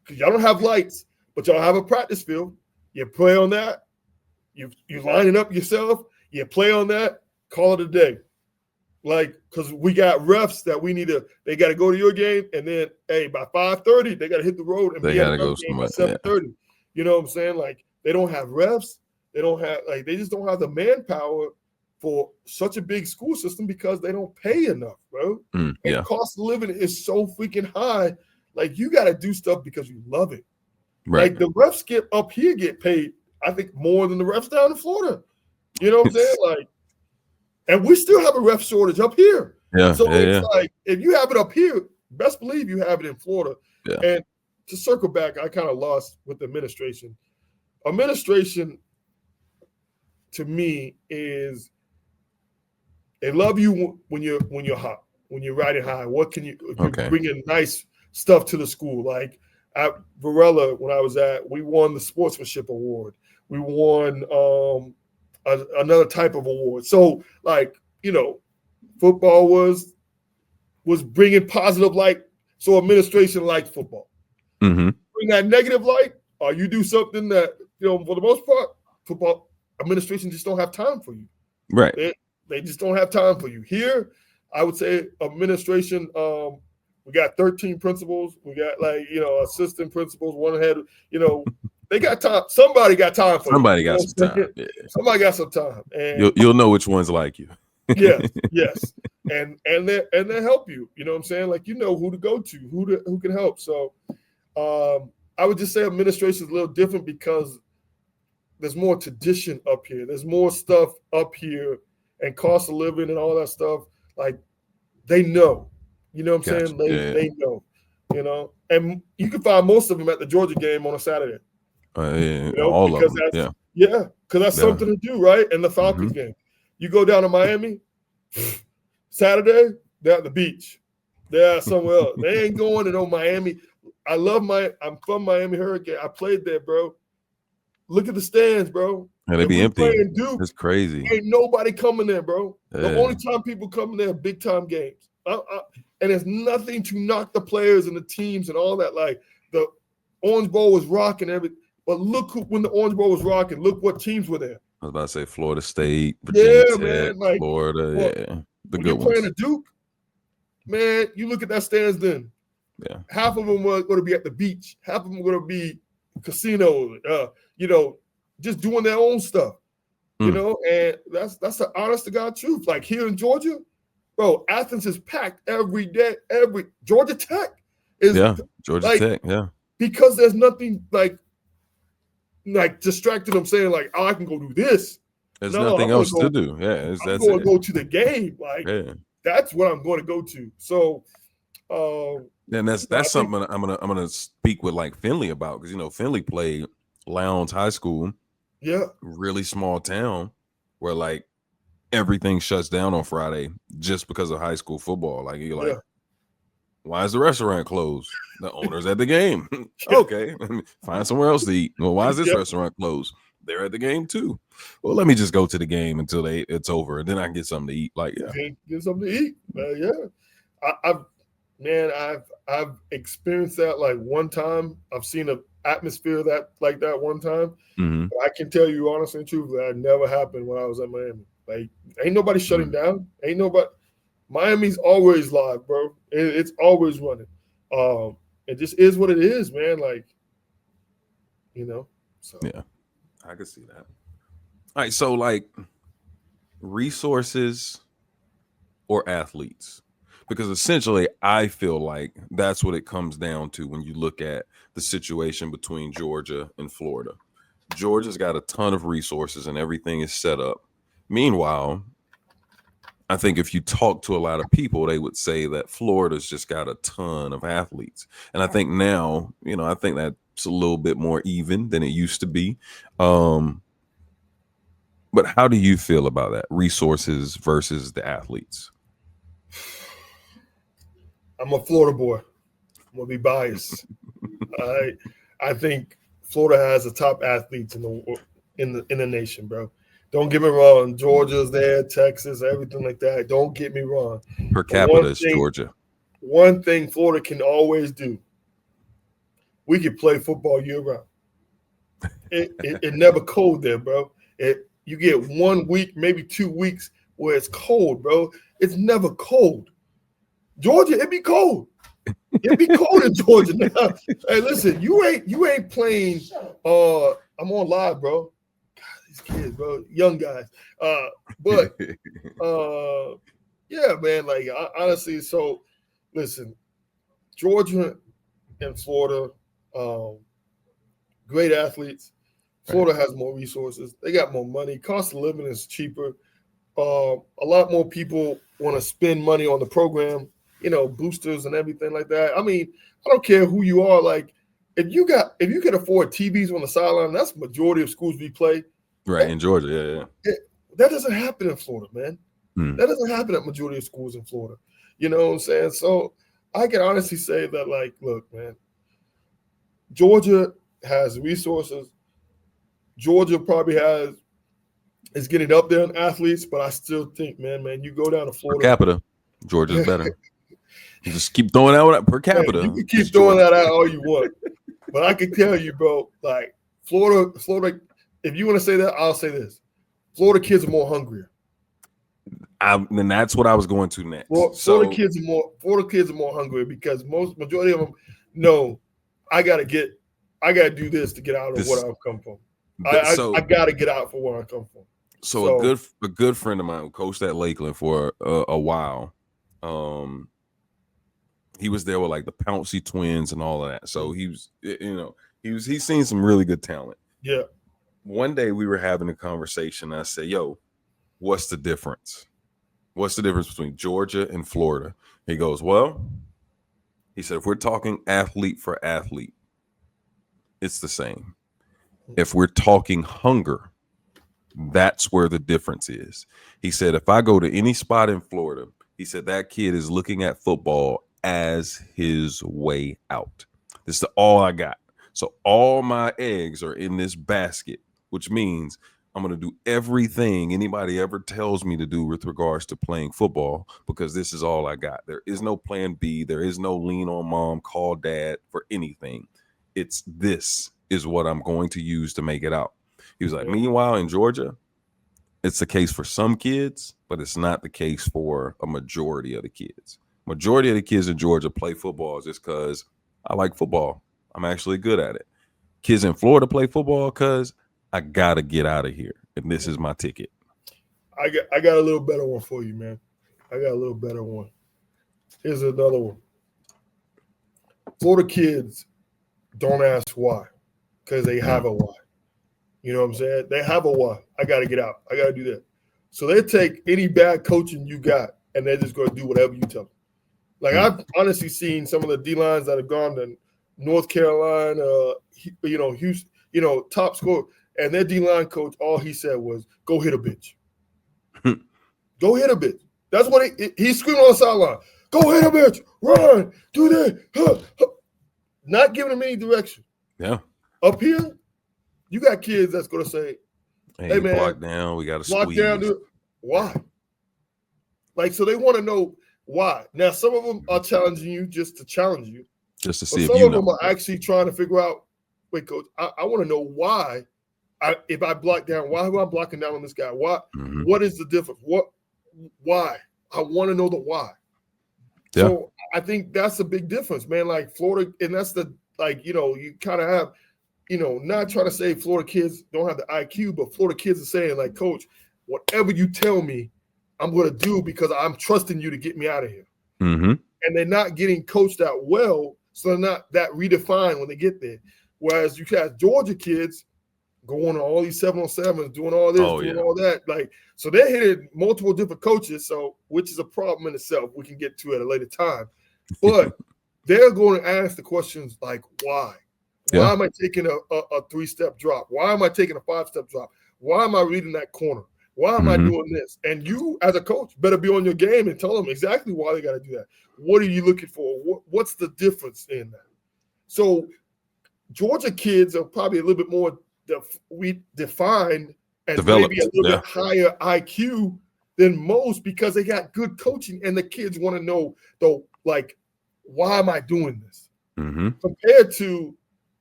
cause y'all don't have lights, but y'all have a practice field. You play on that. You line it up yourself. You play on that. Call it a day. Like, cause we got refs that they got to go to your game, and then hey, by 5:30 they got to hit the road and they be got to at go game at 7:30. Yeah. You know what I'm saying? Like, they don't have refs. They don't have they just don't have the manpower for such a big school system because they don't pay enough, bro. And the cost of living is so freaking high. Like, you got to do stuff because you love it. Right. Like, the refs up here get paid, I think, more than the refs down in Florida. You know what I'm saying? Like, and we still have a ref shortage up here. Yeah. So it's like, if you have it up here, best believe you have it in Florida. Yeah. And to circle back, I kind of lost with the administration. Administration, to me, is they love you when you're hot, when you're riding high. What can you bringing nice stuff to the school? Like at Varela, when I was we won the sportsmanship award. We won another type of award. So, like, football was bringing positive light. So administration liked football. Mm-hmm. Bring that negative light, or you do something that, for the most part, football administration just don't have time for you. Right. They just don't have time for you. Here, I would say administration, we got 13 principals. We got assistant principals, one head, they got time. Somebody got time for Somebody got some time. Yeah. Somebody got some time. And you'll know which ones like you. yes. And they help you. You know what I'm saying? Like, who to go to, who can help. So I would just say administration is a little different because there's more tradition up here. There's more stuff up here, and cost of living and all that stuff. Like, they know. You know what I'm saying? They know. And you can find most of them at the Georgia game on a Saturday. All of them. Because that's something to do, right? And the Falcons game. You go down to Miami, Saturday, they're at the beach. They're somewhere else. They ain't going to no Miami. I'm from Miami Hurricane. I played there, bro. Look at the stands, bro. And they be empty. Duke, it's crazy. Ain't nobody coming there, bro. The only time people come there are big time games. And there's nothing to knock the players and the teams and all that. Like, the Orange Bowl was rocking everything. But look when the Orange Bowl was rocking, look what teams were there. I was about to say Florida State, Virginia Tech, man, like, Florida, the good ones. Playing a Duke, man, you look at that stands then. Yeah. Half of them were going to be at the beach. Half of them were going to be casinos, just doing their own stuff. And that's the honest to God truth. Like, here in Georgia, bro, Athens is packed every day. Georgia Tech is Georgia Tech, because there's nothing like distracting them saying like, I can go do this. There's nothing else to do. I'm going to go to the game. Like, that's what I'm going to go to. So, and that's something I'm gonna speak with like Findlay about, because Findlay played Lowndes High School, really small town where like everything shuts down on Friday just because of high school football. Like, you're like, why is the restaurant closed? The owner's at the game. Okay, find somewhere else to eat. Well, why is this restaurant closed? They're at the game too. Well, let me just go to the game until it's over, and then I can get something to eat. Like, get something to eat. I've experienced that like one time. I've seen an atmosphere that one time. Mm-hmm. But I can tell you honestly and truthfully, that never happened when I was at Miami. Like, ain't nobody shutting down. Ain't nobody. Miami's always live, bro. It's always running. It just is what it is, man. Like, So yeah, I can see that. All right, so like resources or athletes, because essentially I feel like that's what it comes down to when you look at the situation between Georgia and Florida. Georgia's got a ton of resources and everything is set up. Meanwhile, I think if you talk to a lot of people, they would say that Florida's just got a ton of athletes. And I think now, I think that's a little bit more even than it used to be. But how do you feel about that? Resources versus the athletes? I'm a Florida boy. I'm gonna be biased. I think Florida has the top athletes in the nation, bro. Don't get me wrong. Georgia's there, Texas, everything like that. Don't get me wrong. Per capita is Georgia. One thing Florida can always do, we can play football year round. It never cold there, bro. You get 1 week, maybe 2 weeks where it's cold, bro. It's never cold. Georgia, it be cold. It be cold in Georgia now. Hey, listen, you ain't playing. I'm on live, bro. Kids, bro, young guys. But yeah, man, like honestly, so listen, Georgia and Florida, great athletes. Florida has more resources. They got more money. Cost of living is cheaper. A lot more people want to spend money on the program, boosters and everything like that. I mean, I don't care who you are. Like, if you can afford TVs on the sideline, that's the majority of schools we play. Right, in Georgia, yeah. That doesn't happen in Florida, man. That doesn't happen at majority of schools in Florida. You know what I'm saying? So I can honestly say that, like, look, man, Georgia has resources. Georgia probably is getting up there in athletes, but I still think, man, you go down to Florida. Per capita, Georgia's better. You just keep throwing out per capita. Man, you can keep throwing that out all you want. But I can tell you, bro, like, Florida, if you want to say that, I'll say this. Florida kids are more hungrier. And that's what I was going to next. Florida kids are more hungry because majority of them know I gotta do this to get out of where I come from. I gotta get out for where I come from. So a good friend of mine who coached at Lakeland for a while. He was there with like the Pouncey twins and all of that. So he's seen some really good talent. Yeah. One day we were having a conversation. I said, yo, what's the difference? What's the difference between Georgia and Florida? He goes, well, he said, if we're talking athlete for athlete, it's the same. If we're talking hunger, that's where the difference is. He said, if I go to any spot in Florida, he said, that kid is looking at football as his way out. This is all I got. So all my eggs are in this basket, which means I'm going to do everything anybody ever tells me to do with regards to playing football because this is all I got. There is no plan B. There is no lean on mom, call dad for anything. This is what I'm going to use to make it out. He was like, meanwhile, in Georgia, it's the case for some kids, but it's not the case for a majority of the kids. Majority of the kids in Georgia play football just because I like football. I'm actually good at it. Kids in Florida play football because I got to get out of here, and this is my ticket. I got a little better one for you, man. I got a little better one. Here's another one. Florida kids don't ask why because they have a why. You know what I'm saying? They have a why. I got to get out. I got to do that. So they take any bad coaching you got, and they're just going to do whatever you tell them. Like, I've honestly seen some of the D-lines that have gone to North Carolina, Houston, top score, and their D-line coach, all he said was, go hit a bitch. Go hit a bitch. That's what he's screaming on the sideline. Go hit a bitch. Run. Do that. Not giving him any direction. Yeah. Up here, you got kids that's going to say, hey man, block down. We got to block squeeze. Down, dude. Why? Like, so they want to know why. Now, some of them are challenging you just to challenge you. Just to see if some you of know. them are actually trying to figure out, wait, coach, I want to know why. If I block down, why am I blocking down on this guy? Why? Mm-hmm. What is the difference? Why? I want to know the why. Yeah. So I think that's a big difference, man. Like Florida, and that's you kind of have, not trying to say Florida kids don't have the IQ, but Florida kids are saying, like, coach, whatever you tell me, I'm going to do because I'm trusting you to get me out of here. Mm-hmm. And they're not getting coached out well, so they're not that redefined when they get there. Whereas you have Georgia kids, going on all these 7-on-7s, doing all this, Oh, doing yeah. all that. Like, so they're hitting multiple different coaches, so which is a problem in itself. We can get to at a later time. But they're going to ask the questions like, why? Why Yeah. am I taking a 3-step drop? Why am I taking a 5-step drop? Why am I reading that corner? Why am I Mhm. doing this? And you, as a coach, better be on your game and tell them exactly why they got to do that. What are you looking for? What's the difference in that? So Georgia kids are probably a little bit more defined and Developed, maybe a little yeah. bit higher IQ than most because they got good coaching and the kids want to know, though, like, why am I doing this? Mm-hmm. Compared to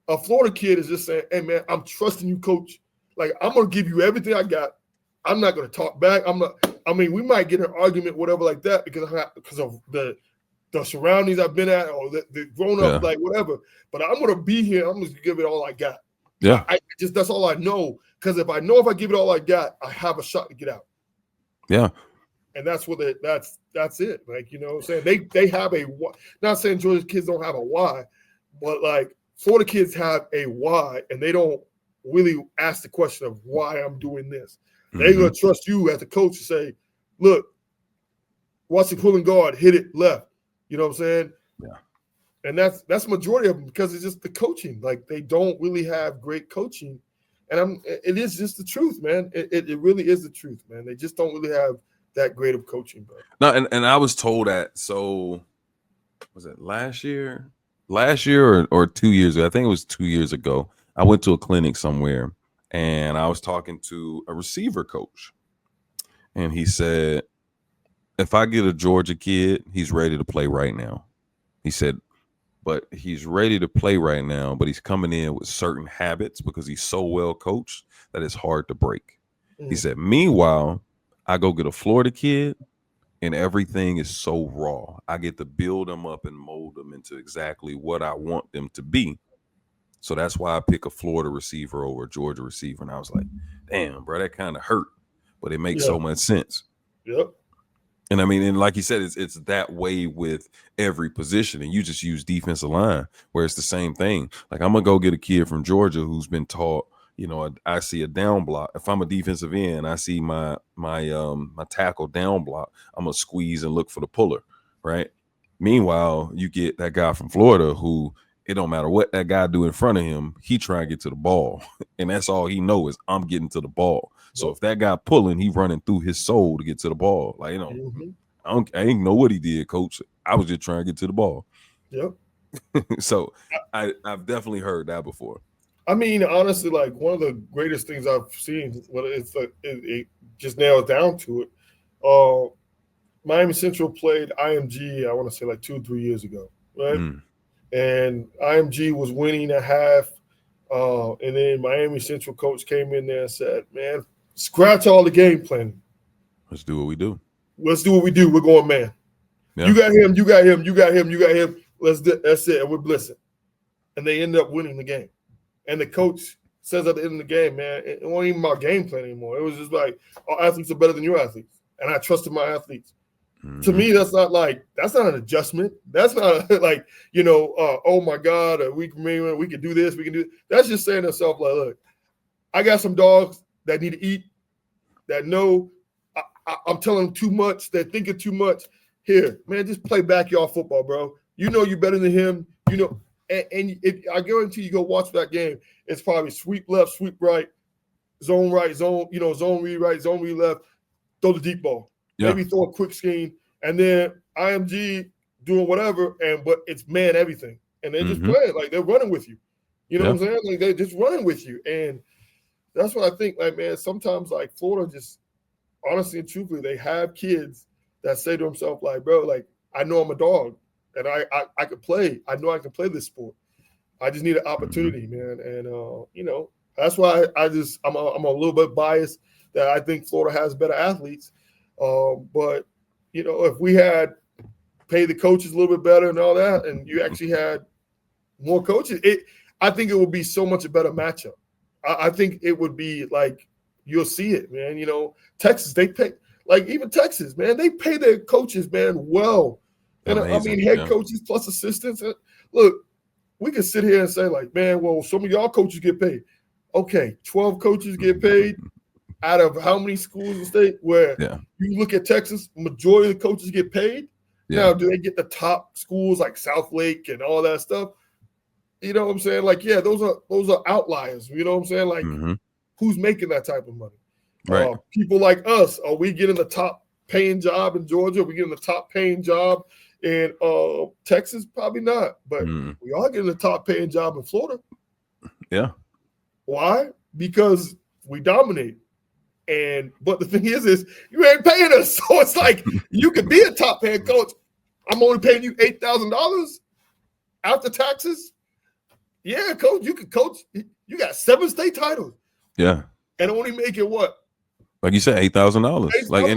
a Florida kid is just saying, hey, man, I'm trusting you, coach. Like, I'm going to give you everything I got. I'm not going to talk back. We might get an argument, whatever like that, because of the surroundings I've been at or the grown up, like whatever. But I'm going to be here. I'm just going to give it all I got. Yeah. That's all I know. Because if I give it all I got, I have a shot to get out. Yeah. And that's what that's it. Like, you know what I'm saying? They have not saying Georgia kids don't have a why, but like Florida kids have a why, and they don't really ask the question of why I'm doing this. They're going to trust you as a coach to say, look, watch the pulling guard, hit it left. You know what I'm saying? Yeah. And that's majority of them because it's just the coaching. Like, they don't really have great coaching. And it is just the truth, man. It really is the truth, man. They just don't really have that great of coaching, bro. No, and I was told that. So was it last year or 2 years ago? I think it was 2 years ago. I went to a clinic somewhere and I was talking to a receiver coach, and he said, if I get a Georgia kid, he's ready to play right now. He said, but he's ready to play right now, but he's coming in with certain habits because he's so well coached that it's hard to break. He said, meanwhile, I go get a Florida kid and everything is so raw. I get to build them up and mold them into exactly what I want them to be. So that's why I pick a Florida receiver over a Georgia receiver. And I was like, damn, bro, that kind of hurt, but it makes so much sense. Yep. And I mean, and like you said, it's that way with every position. And you just use defensive line where it's the same thing. Like, I'm going to go get a kid from Georgia who's been taught, you know, I see a down block. If I'm a defensive end, I see my tackle down block, I'm going to squeeze and look for the puller, right? Meanwhile, you get that guy from Florida who, it don't matter what that guy do in front of him, he try to get to the ball. And that's all he know is I'm getting to the ball. So if that guy pulling, he running through his soul to get to the ball. Like, you know, I ain't know what he did, coach. I was just trying to get to the ball. Yep. So I've definitely heard that before. I mean, honestly, like, one of the greatest things I've seen, well, it just nails down to it. Miami Central played IMG, I want to say like 2 or 3 years ago, right? And IMG was winning a half. And then Miami Central coach came in there and said, man, scratch all the game planning. Let's do what we do. Let's do what we do. We're going man. Yeah. You got him, you got him, you got him, you got him. That's it. And we're blitzing. And they ended up winning the game. And the coach says at the end of the game, man, it wasn't even about game plan anymore. It was just like, our athletes are better than your athletes. And I trusted my athletes. To me, that's not an adjustment. That's not like, you know, oh my God, we can do this, we can do it. That's just saying to yourself, like, look, I got some dogs that need to eat, that know I'm telling them too much, they're thinking too much. Here, man, just play backyard football, bro. You know you're better than him, you know. And if I guarantee you go watch that game, it's probably sweep left, sweep right, zone right, zone read right, zone read left, throw the deep ball. Yeah. Maybe throw a quick scheme, and then IMG doing whatever, but it's man everything. And they just play it like they're running with you. You know what I'm saying? Like, they're just running with you. And that's what I think, like, man, sometimes like Florida just honestly and truthfully, they have kids that say to themselves, like, bro, like, I know I'm a dog and I could play. I know I can play this sport. I just need an opportunity, man. And you know, that's why I'm a little bit biased that I think Florida has better athletes. But you know, if we had paid the coaches a little bit better and all that, and you actually had more coaches, I think it would be so much a better matchup. I think it would be like, you'll see it, man. You know, Texas, they pay, like, even Texas, man, they pay their coaches, man, well. And I mean, head coaches plus assistants. Look, we can sit here and say, like, man, well, some of y'all coaches get paid. okay, 12 coaches get paid out of how many schools in the state? Where you look at Texas, majority of the coaches get paid. Yeah. Now, do they get the top schools like South Lake and all that stuff? You know what I'm saying? Like, yeah, those are outliers. You know what I'm saying? Like, who's making that type of money? Right. People like us, are we getting the top paying job in Georgia? Are we getting the top paying job in Texas? Probably not. But we are getting the top paying job in Florida. Yeah. Why? Because we dominate. But the thing is you ain't paying us. So it's like you could be a top paying coach. I'm only paying you $8,000 after taxes. Yeah, coach, you can coach. You got 7 state titles. Yeah. And only make it what? Like you said, $8,000. Like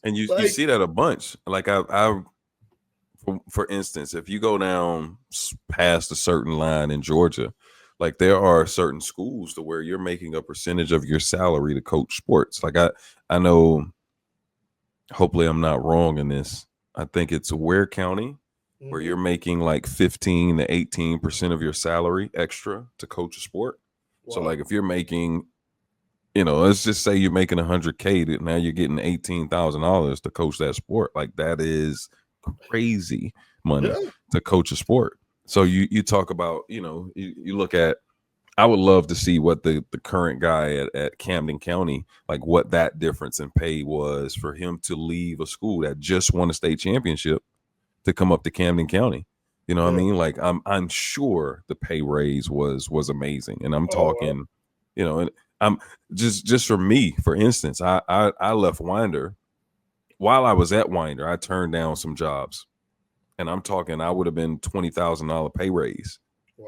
and you see that a bunch. Like I for instance, if you go down past a certain line in Georgia, like there are certain schools to where you're making a percentage of your salary to coach sports. Like I know, hopefully I'm not wrong in this. I think it's Ware County where you're making like 15 to 18% of your salary extra to coach a sport. Wow. So like if you're making, let's just say you're making $100K, now you're getting $18,000 to coach that sport. Like that is crazy money to coach a sport. So you talk about, you look at, I would love to see what the current guy at Camden County, like what that difference in pay was for him to leave a school that just won a state championship to come up to Camden County. You know what I mean? Like I'm sure the pay raise was amazing. And I'm talking, and I'm just for me, for instance, I left Winder. While I was at Winder, I turned down some jobs. And I'm talking, I would have been $20,000 pay raise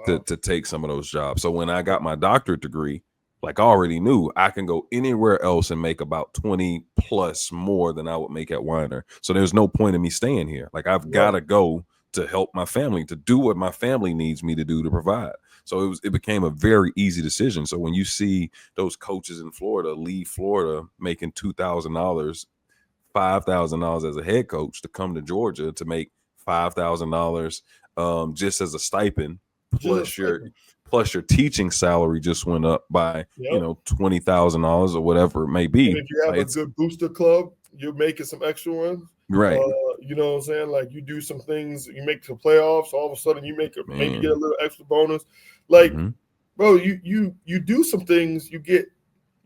to take some of those jobs. So when I got my doctorate degree, like I already knew I can go anywhere else and make about 20 plus more than I would make at Winder. So there's no point in me staying here. Like I've got to go to help my family, to do what my family needs me to do to provide. So it became a very easy decision. So when you see those coaches in Florida leave Florida making $2,000, $5,000 as a head coach to come to Georgia to make $5,000 just as a stipend, plus your teaching salary just went up by $20,000 or whatever it may be. And if you have a good booster club, you're making some extra ones, right? You know what I'm saying? Like you do some things, you make the playoffs, all of a sudden you maybe get a little extra bonus. Like, bro, you do some things, you get.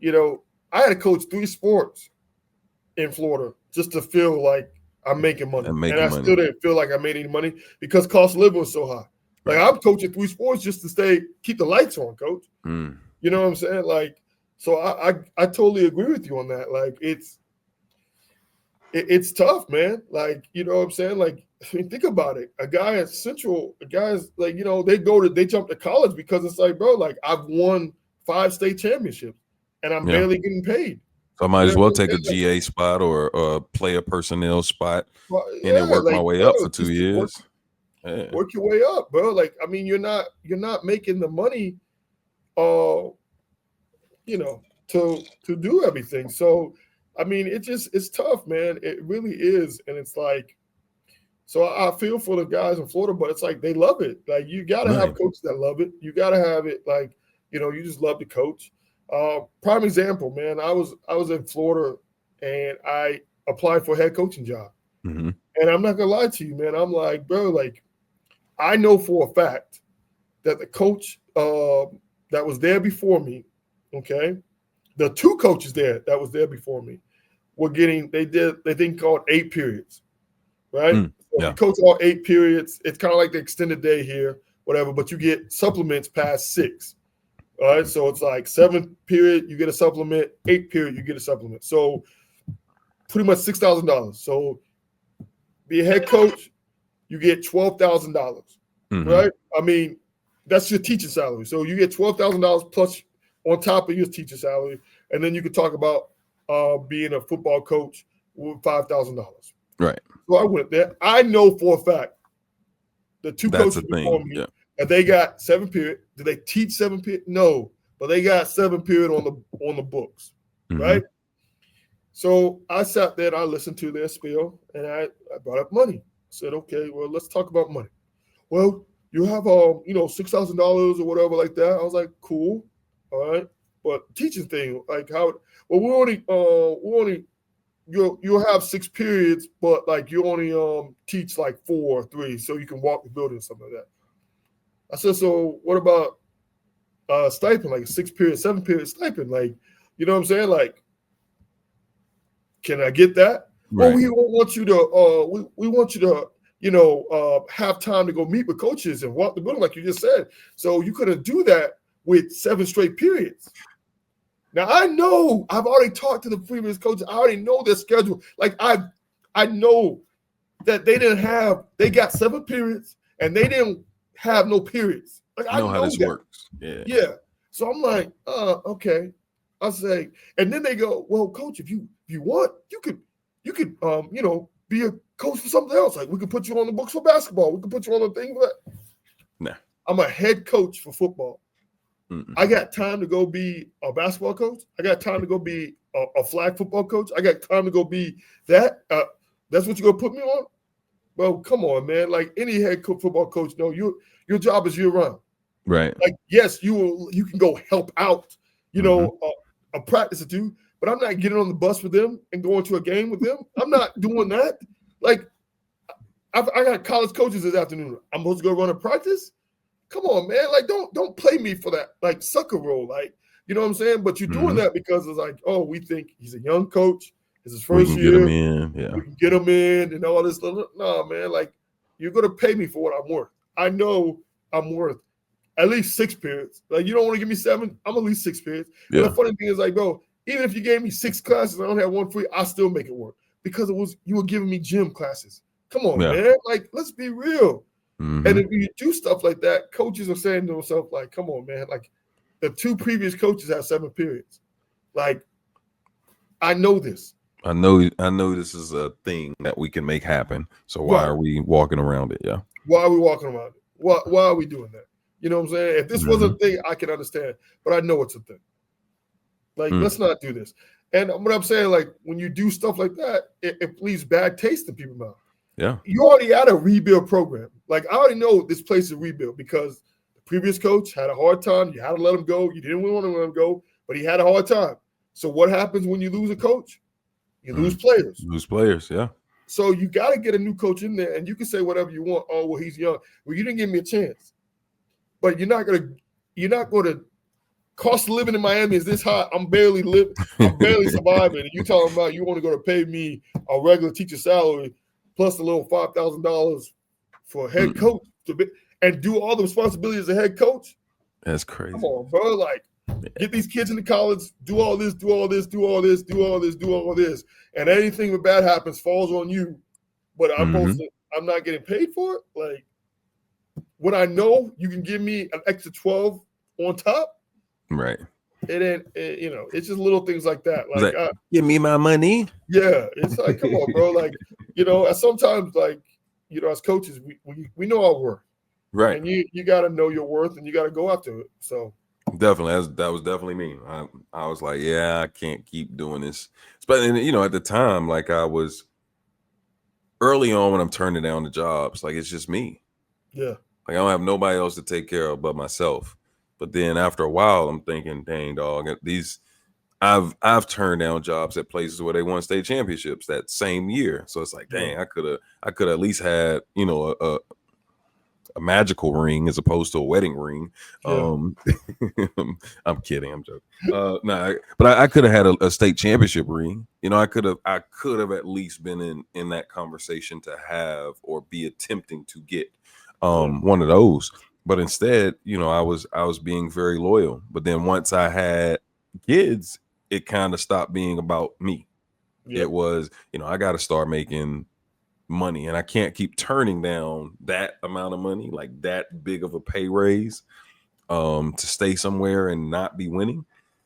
I had to coach 3 sports in Florida just to feel like I'm making money. And I still didn't feel like I made any money because cost of living was so high. Like I'm coaching 3 sports just to keep the lights on, coach. You know what I'm saying? Like, so I totally agree with you on that. Like it's tough, man. Like, you know what I'm saying? Like, I mean, think about it. A guy at Central, guys like, they jump to college because it's like, bro, like I've won 5 state championships and I'm barely getting paid. So I might as well take a GA spot or a player personnel spot and then work my way up for 2 years. Work your way up, bro. Like, I mean, you're not making the money, to do everything. So, I mean, it's tough, man. It really is. And it's like, so I feel for the guys in Florida, but it's like they love it. Like you got to have coaches that love it. You got to have it like, you just love to coach. Prime example, man. I was in Florida and I applied for a head coaching job. And I'm not gonna lie to you, man. I'm like, bro, like I know for a fact that the coach that was there before me, okay, the 2 coaches that was there before me were getting, they thing called 8 periods, right? So you coach all 8 periods. It's kind of like the extended day here, whatever, but you get supplements past 6. All right, so it's like 7th period, you get a supplement, 8th period, you get a supplement. So pretty much $6,000. So be a head coach, you get $12,000, right? I mean, that's your teacher salary. So you get $12,000 plus on top of your teacher salary, and then you could talk about being a football coach with $5,000. Right. So I went there. I know for a fact the 2 coaches before me. And they got 7 period. Did they teach 7 period? No, but they got 7 period on the books, right? So I sat there and I listened to their spiel, and I brought up money. I said, okay, well, let's talk about money. Well, you have $6,000 or whatever like that. I was like, cool, all right. but teaching thing, like how, well, we only, you'll have 6 periods, but like you only teach like 4 or 3, so you can walk the building or something like that. I said, so what about stipend, like a 6 period, 7 period stipend? Like, you know what I'm saying? Like, can I get that? Right. Well, we want you to we want you to have time to go meet with coaches and walk the building, like you just said. So you couldn't do that with 7 straight periods. Now I know I've already talked to the previous coaches. I already know their schedule. Like I know that they got 7 periods and they didn't have no periods. Like I know how this works. Yeah. So I'm like, okay. I say, and then they go, well, coach, if you want, you could be a coach for something else. Like we could put you on the books for basketball. We could put you on the thing for that. Nah. I'm a head coach for football. Mm-mm. I got time to go be a basketball coach. I got time to go be a flag football coach. I got time to go be that. That's what you're gonna put me on? Well, come on, man. Like any head football coach, no, your job is year round. Right. Like, yes, you can go help out, a practice or 2, but I'm not getting on the bus with them and going to a game with them. I'm not doing that. Like, I got college coaches this afternoon. I'm supposed to go run a practice? Come on, man. Like, don't play me for that, like, sucker role. Like, you know what I'm saying? But you're doing that because it's like, oh, we think he's a young coach. It's his first year. Get him in. Yeah. We can get him in and all this. No, man. Like, you're going to pay me for what I'm worth. I know I'm worth at least 6 periods. Like, you don't want to give me 7, I'm at least 6 periods. Yeah. And the funny thing is, like, bro, even if you gave me 6 classes, I don't have 1 free, I still make it work because you were giving me gym classes. Come on, man. Like, let's be real. Mm-hmm. And if you do stuff like that, coaches are saying to themselves, like, come on, man. Like, the 2 previous coaches have 7 periods. Like, I know this. I know this is a thing that we can make happen. So why are we walking around it? Yeah. Why are we walking around it? Why are we doing that? You know what I'm saying? If this wasn't a thing, I can understand. But I know it's a thing. Like, let's not do this. And what I'm saying, like, when you do stuff like that, it leaves bad taste in people's mouth. Yeah. You already had a rebuild program. Like, I already know this place is rebuild because the previous coach had a hard time. You had to let him go. You didn't want to let him go, but he had a hard time. So what happens when you lose a coach? You lose players. Lose players, yeah. So you got to get a new coach in there, and you can say whatever you want. Oh, well, he's young. Well, you didn't give me a chance. But you're not going to cost of living in Miami is this high. I'm barely surviving. And you talking about you want to go to pay me a regular teacher salary plus a little $5,000 for a head coach and do all the responsibilities as a head coach? That's crazy. Come on, bro. Like, get these kids into college, do all this, do all this, do all this, do all this, do all this. And anything that bad happens falls on you. But I'm not getting paid for it? Like, when I know you can give me an extra 12 on top, right? It's just little things like that. Like, give me my money. Yeah, it's like, come on, bro. Like, sometimes, like, as coaches, we know our worth, right? And you got to know your worth, and you got to go after it. So definitely, that was definitely me. I was like, yeah, I can't keep doing this. But at the time, like, I was early on when I'm turning down the jobs, like, it's just me. Yeah. Like, I don't have nobody else to take care of but myself. But then after a while, I'm thinking, dang, dog, I've turned down jobs at places where they won state championships that same year. So it's like, dang, I could at least had, a magical ring as opposed to a wedding ring. Yeah. I'm kidding. I'm joking. But I could have had a state championship ring. I could have at least been in that conversation to have or be attempting to get one of those. But instead, I was being very loyal. But then once I had kids, it kind of stopped being about me. Yeah. It was, I got to start making money, and I can't keep turning down that amount of money, like that big of a pay raise, to stay somewhere and not be winning.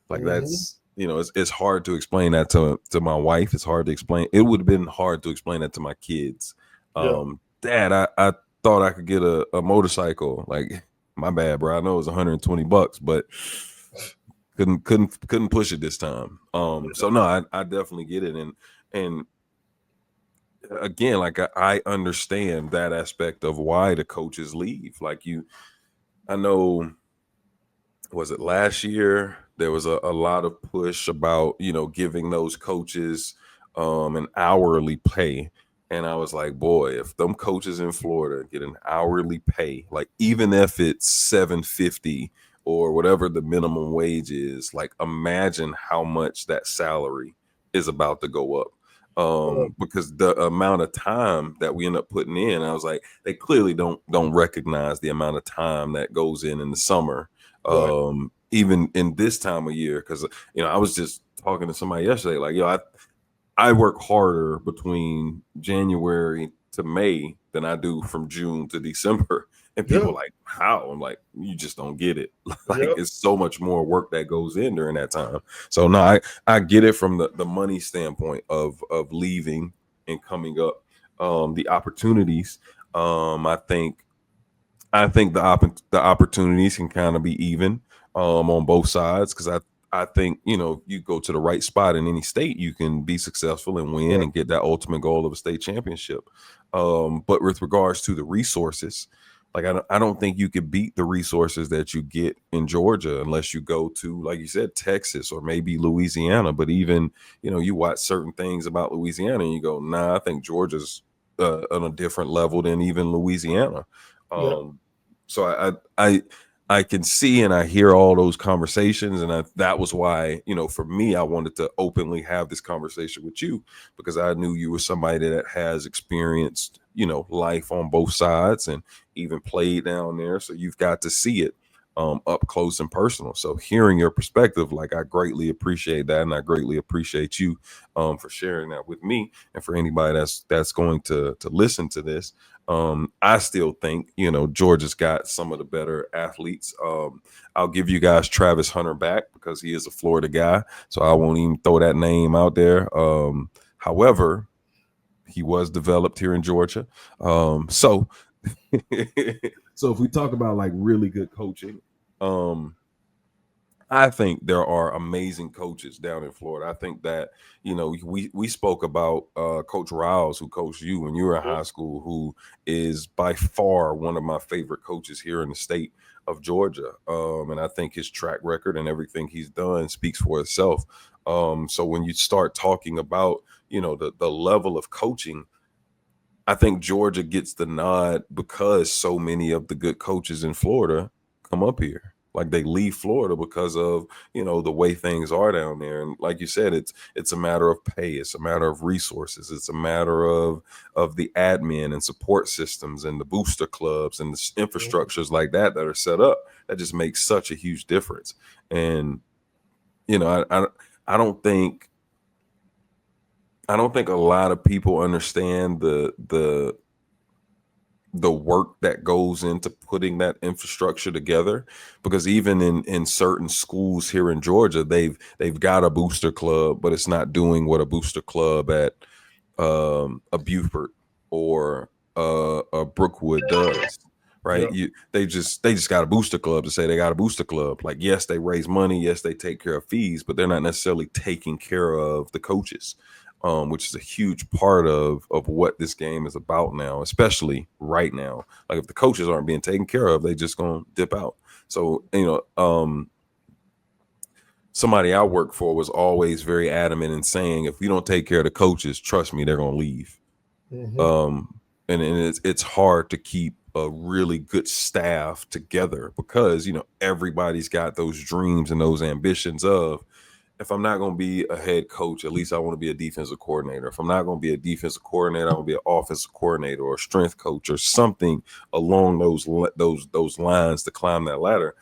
Like that's, it's hard to explain that to my wife. It's hard to explain. It would have been hard to explain that to my kids. Dad, I thought I could get a motorcycle. Like, my bad, bro. I know it was $120, but couldn't push it this time. So no, I definitely get it. And again, like, I understand that aspect of why the coaches leave. Like, I know, was it last year there was a lot of push about, giving those coaches an hourly pay. And I was like, boy, if them coaches in Florida get an hourly pay, like even if it's $7.50 or whatever the minimum wage is, like imagine how much that salary is about to go up. Because the amount of time that we end up putting in, I was like, they clearly don't recognize the amount of time that goes in the summer, even in this time of year. Because I was just talking to somebody yesterday, like, I work harder between January to May than I do from June to December. And people are like, how? I'm like, you just don't get it. Like it's so much more work that goes in during that time. So no, I get it from the money standpoint of leaving and coming up. The opportunities. I think the opportunities can kind of be even on both sides, because I think, you go to the right spot in any state, you can be successful and win and get that ultimate goal of a state championship. But with regards to the resources, like I don't think you could beat the resources that you get in Georgia unless you go to, like you said, Texas or maybe Louisiana. But even, you watch certain things about Louisiana and you go, nah, I think Georgia's on a different level than even Louisiana. So I can see and I hear all those conversations, and that was why, for me, I wanted to openly have this conversation with you, because I knew you were somebody that has experienced, life on both sides and even played down there. So you've got to see it up close and personal. So hearing your perspective, like, I greatly appreciate that, and I greatly appreciate you for sharing that with me, and for anybody that's going to listen to this. I still think, Georgia's got some of the better athletes. I'll give you guys Travis Hunter back because he is a Florida guy, so I won't even throw that name out there. However, he was developed here in Georgia. So if we talk about like really good coaching, I think there are amazing coaches down in Florida. I think that, we spoke about Coach Riles, who coached you when you were in high school, who is by far one of my favorite coaches here in the state of Georgia. And I think his track record and everything he's done speaks for itself. So when you start talking about, the level of coaching, I think Georgia gets the nod because so many of the good coaches in Florida come up here. Like, they leave Florida because of, the way things are down there. And like you said, it's a matter of pay. It's a matter of resources. It's a matter of the admin and support systems and the booster clubs and the infrastructures like that are set up. That just makes such a huge difference. And, I don't think a lot of people understand the work that goes into putting that infrastructure together, because even in certain schools here in Georgia, they've got a booster club, but it's not doing what a booster club at a Beaufort or a Brookwood does, right? They just got a booster club to say they got a booster club. Like, yes, they raise money, yes, they take care of fees, but they're not necessarily taking care of the coaches. Which is a huge part of what this game is about now, especially right now. Like, if the coaches aren't being taken care of, they just gonna dip out. So, somebody I work for was always very adamant in saying, if we don't take care of the coaches, trust me, they're gonna leave. And it's hard to keep a really good staff together because, everybody's got those dreams and those ambitions of, if I'm not going to be a head coach, at least I want to be a defensive coordinator. If I'm not going to be a defensive coordinator, I want to be an offensive coordinator or a strength coach or something along those lines to climb that ladder.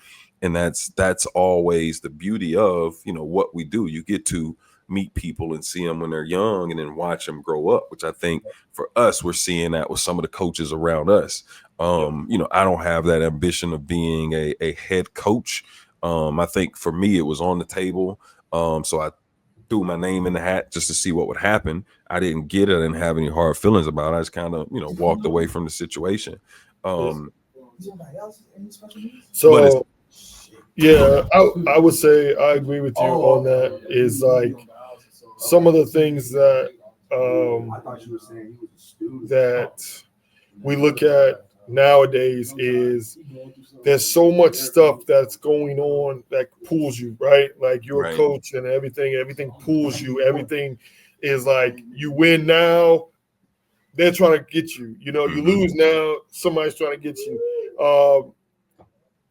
And that's always the beauty of, what we do. You get to meet people and see them when they're young and then watch them grow up, which I think for us, we're seeing that with some of the coaches around us. I don't have that ambition of being a head coach. I think for me, it was on the table. So I threw my name in the hat just to see what would happen. I didn't get it. I didn't have any hard feelings about it. I just kind of, walked away from the situation. I would say I agree with you on that. Is like some of the things that that we look at nowadays is there's so much stuff that's going on that pulls you, right? Like you're a Right. coach and everything pulls you. Everything is like you win now, they're trying to get you. You know, you lose now, somebody's trying to get you.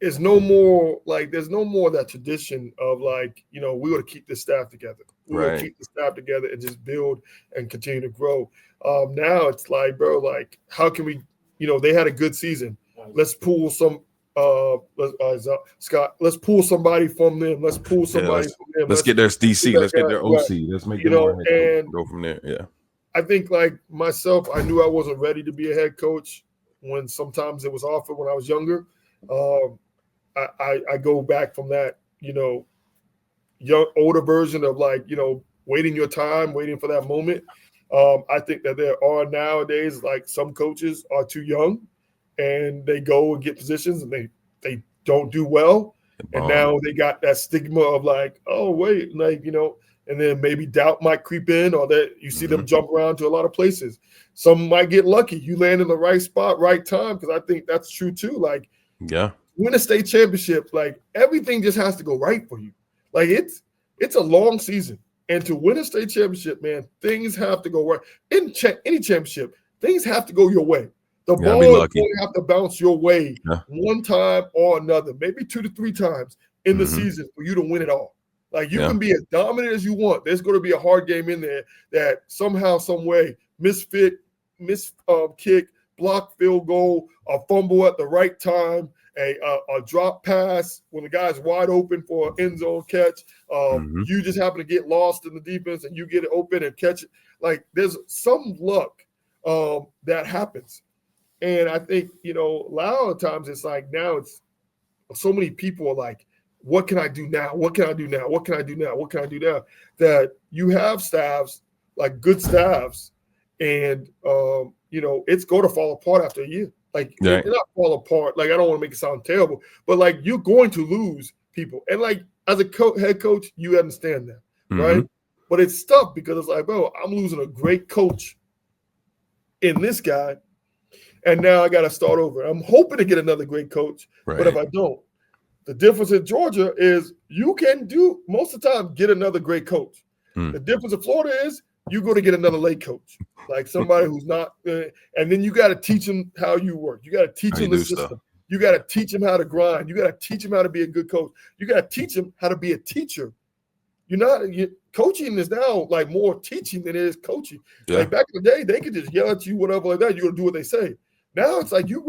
There's no more of that tradition of like, you know, we got to keep this staff together. We got to keep the staff together and just build and continue to grow. Now it's like, bro, like how can we, you know, they had a good season. Let's pull some Scott, let's pull somebody from them. Let's pull somebody from them. Let's get their DC. Let's get their OC. Let's make them more head coach and go from there. Yeah. I think like myself, I knew I wasn't ready to be a head coach when sometimes it was offered when I was younger. I go back from that, you know, older version of like, you know, waiting your time, waiting for that moment. I think that there are nowadays like some coaches are too young and they go and get positions and they don't do well. And now they got that stigma of like, oh, wait, like, you know, and then maybe doubt might creep in or that you see them jump around to a lot of places. Some might get lucky. You land in the right spot, right time, because I think that's true too. Like, yeah, win a state championship, like everything just has to go right for you. Like it's a long season. And to win a state championship, man, things have to go right. In any championship, things have to go your way. The ball is going to have to bounce your way one time or another, maybe 2 to 3 times in the season for you to win it all. Like you can be as dominant as you want. There's going to be a hard game in there that somehow, some way, miss kick, block field goal, a fumble at the right time, a drop pass when the guy's wide open for an end zone catch. You just happen to get lost in the defense and you get it open and catch it. Like there's some luck that happens. And I think, you know, a lot of times it's like now it's so many people are like, what can I do now? What can I do now? What can I do now? What can I do now? That you have staffs, like good staffs, and, you know, it's going to fall apart after a year. Like, it's not fall apart. Like, I don't want to make it sound terrible, but like you're going to lose people. And like as a head coach, you understand that, right? But it's tough because it's like, bro, I'm losing a great coach in this guy. And now I got to start over. I'm hoping to get another great coach. But if I don't, the difference in Georgia is you can do most of the time get another great coach. The difference in Florida is you're going to get another late coach, like somebody who's not. And then you got to teach them how you work. You got to teach them the system. You got to teach them how to grind. You got to teach them how to be a good coach. You got to teach them how to be a teacher. Coaching is now like more teaching than it is coaching. Like back in the day, they could just yell at you, whatever like that. You're going to do what they say. Now it's like you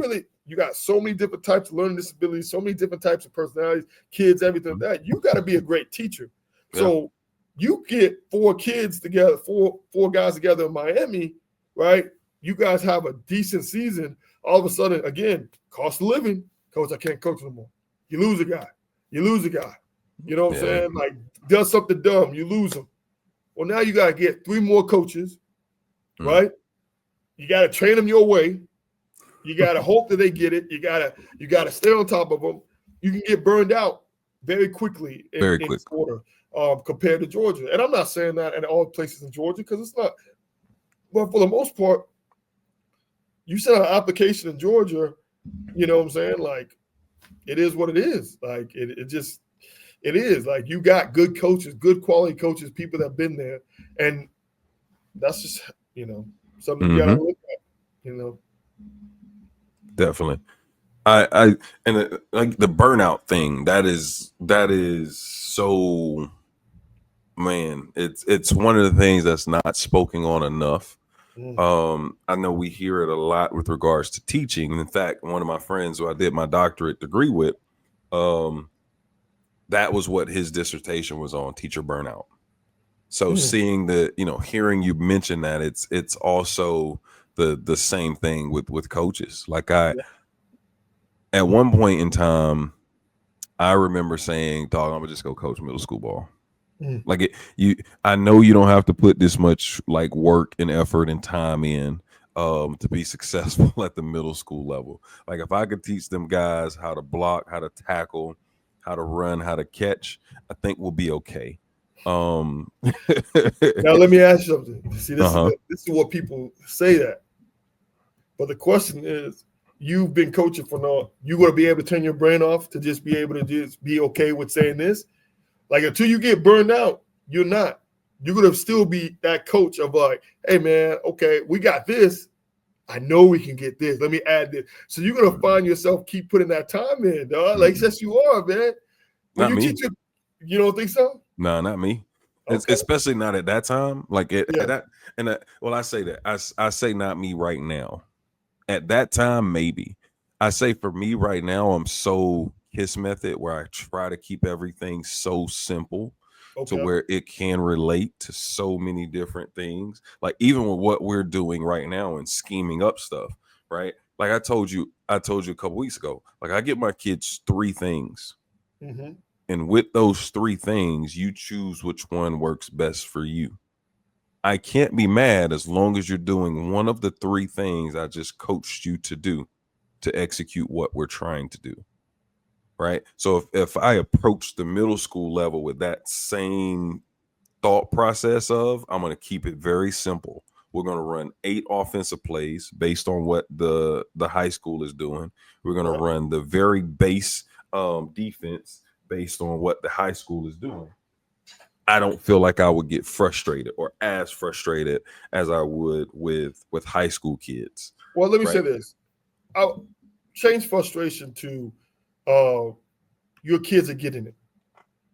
got so many different types of learning disabilities, so many different types of personalities, kids, everything like that. You got to be a great teacher. So you get 4 kids together, four guys together in Miami, right? You guys have a decent season. All of a sudden, again, cost of living. Coach, I can't coach no more. You lose a guy. You know what I'm saying? Like, does something dumb, you lose him. Well, now you got to get 3 more coaches, right? You got to train them your way. You got to hope that they get it. You got to stay on top of them. You can get burned out very quickly in Florida compared to Georgia. And I'm not saying that in all places in Georgia because it's not. But for the most part, you send an application in Georgia, you know what I'm saying? Like, it is what it is. Like, it is. Like, you got good coaches, good quality coaches, people that have been there. And that's just, you know, something you got to look at, you know. Definitely. I like the burnout thing. That is so, man, it's one of the things that's not spoken on enough. I know we hear it a lot with regards to teaching. In fact, one of my friends who I did my doctorate degree with, that was what his dissertation was on, teacher burnout. So seeing hearing you mention that, it's also the same thing with coaches. Like at one point in time, I remember saying, dog, I'm gonna just go coach middle school ball. Like I know you don't have to put this much like work and effort and time in to be successful at the middle school level. Like if I could teach them guys how to block, how to tackle, how to run, how to catch, I think we'll be okay. Now let me ask you something. See, this is what people say that. But the question is, you've been coaching for now, you're going to be able to turn your brain off to just be able to just be okay with saying this. Like until you get burned out, you're not. You're going to still be that coach of like, hey, man, okay, we got this. I know we can get this. Let me add this. So you're going to find yourself keep putting that time in, dog. Like, yes, you are, man. When Not me. teach it, you don't think so? No, not me. Okay. Especially not at that time. Like at Yeah. that, well, I say that. I say not me right now. At that time, maybe. I say for me right now, I'm so KISS method where I try to keep everything so simple to where it can relate to so many different things. Like even with what we're doing right now and scheming up stuff, right? Like I told you a couple weeks ago, like I give my kids 3 things. Mm-hmm. And with those 3 things, you choose which one works best for you. I can't be mad as long as you're doing one of the 3 things I just coached you to do to execute what we're trying to do. Right. So if I approach the middle school level with that same thought process of I'm going to keep it very simple. We're going to run 8 offensive plays based on what the high school is doing. We're going to run the very base defense based on what the high school is doing. I don't feel like I would get frustrated or as frustrated as I would with high school kids. Well, let me say this. I'll change frustration to your kids are getting it.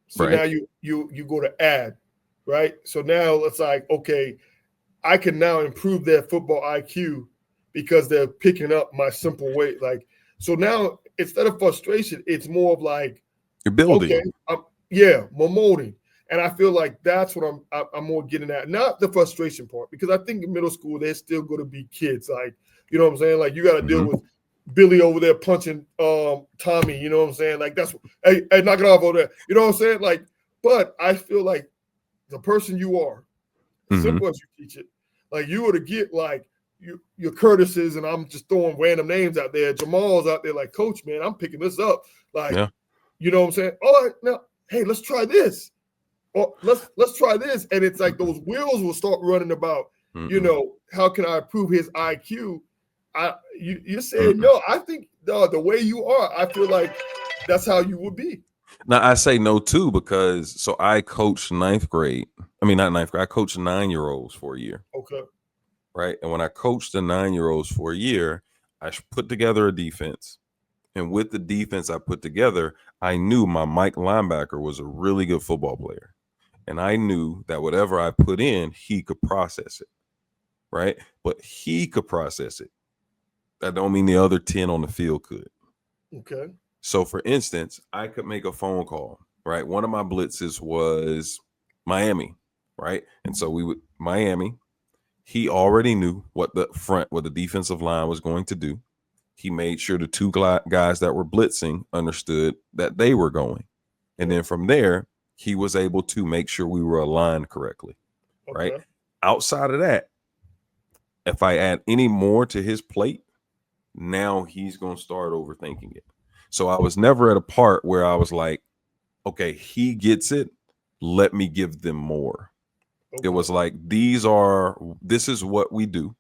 So now you go to add, right? So now it's like, okay, I can now improve their football IQ because they're picking up my simple way. Like, so now instead of frustration, it's more of like, you're building. Okay, we're molding. And I feel like that's what I'm more getting at. Not the frustration part, because I think in middle school, they're still going to be kids. Like, you know what I'm saying? Like, you got to deal with Billy over there punching Tommy, you know what I'm saying? Like, that's, hey, knock it off over there. You know what I'm saying? Like, but I feel like the person you are, simple as you teach it, like you were to get like your Curtises, and I'm just throwing random names out there. Jamal's out there like, coach, man, I'm picking this up. Like, you know what I'm saying? All right, now, hey, let's try this. Or let's try this. And it's like those wheels will start running about, you know, how can I improve his IQ? You said no. I think the way you are, I feel like that's how you would be. Now I say no too, because so I coached 9th grade. I mean, not 9th grade. I coached 9-year-olds for a year. Okay. Right. And when I coached the 9-year-olds for a year, I put together a defense. And with the defense I put together, I knew my Mike linebacker was a really good football player. And I knew that whatever I put in, he could process it. Right. But he could process it. That don't mean the other 10 on the field could. Okay. So for instance, I could make a phone call. Right. One of my blitzes was Miami. Right. And so we would Miami. He already knew what the defensive line was going to do. He made sure the 2 guys that were blitzing understood that they were going. And then from there, he was able to make sure we were aligned correctly. Right. Outside of that, if I add any more to his plate, now he's going to start overthinking it. So I was never at a part where I was like, okay, he gets it. Let me give them more. It was like, this is what we do,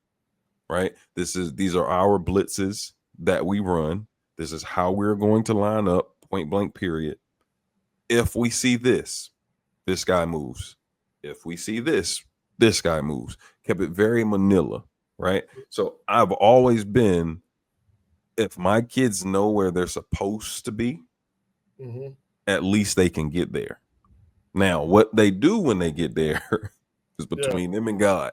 right? These are our blitzes that we run. This is how we're going to line up, point blank, period. If we see this guy moves. If we see this guy moves. Kept it very Manila, right? So I've always been, if my kids know where they're supposed to be, at least they can get there. Now, what they do when they get there is between them and God.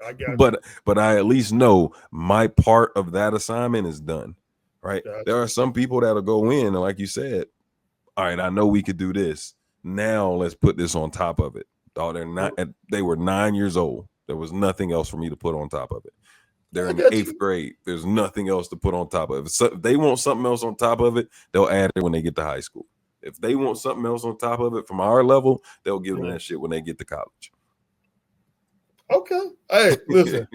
I got but I at least know my part of that assignment is done. Right. There are some people that'll go in and, like you said, all right, I know we could do this. Now let's put this on top of it. They were 9 years old. There was nothing else for me to put on top of it. They're in the 8th grade. There's nothing else to put on top of it. So if they want something else on top of it, they'll add it when they get to high school. If they want something else on top of it from our level, they'll give them that shit when they get to college. Okay. Hey, listen,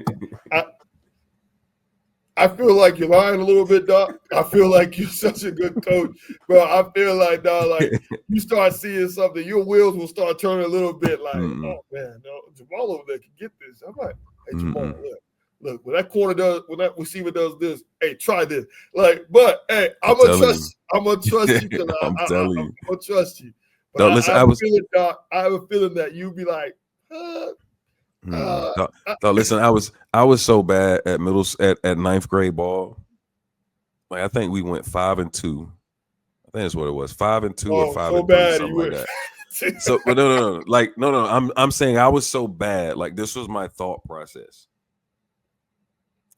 I feel like you're lying a little bit, Doc. I feel like you're such a good coach, bro. I feel like, dog, like you start seeing something, your wheels will start turning a little bit. Like, oh man, no, Jamal over there can get this. I'm like, hey, Jamal, look, when that corner does, when that receiver does this, hey, try this. Like, but hey, I'm gonna trust you because I'm telling you. I'm gonna trust you. But No, listen, I have a feeling that you'd be like, listen, I was so bad at at ninth grade ball. Like I think we went 5-2. I think that's what it was, 5-2 or 5-3, something like that. So, but no, like no. I'm saying I was so bad. Like this was my thought process.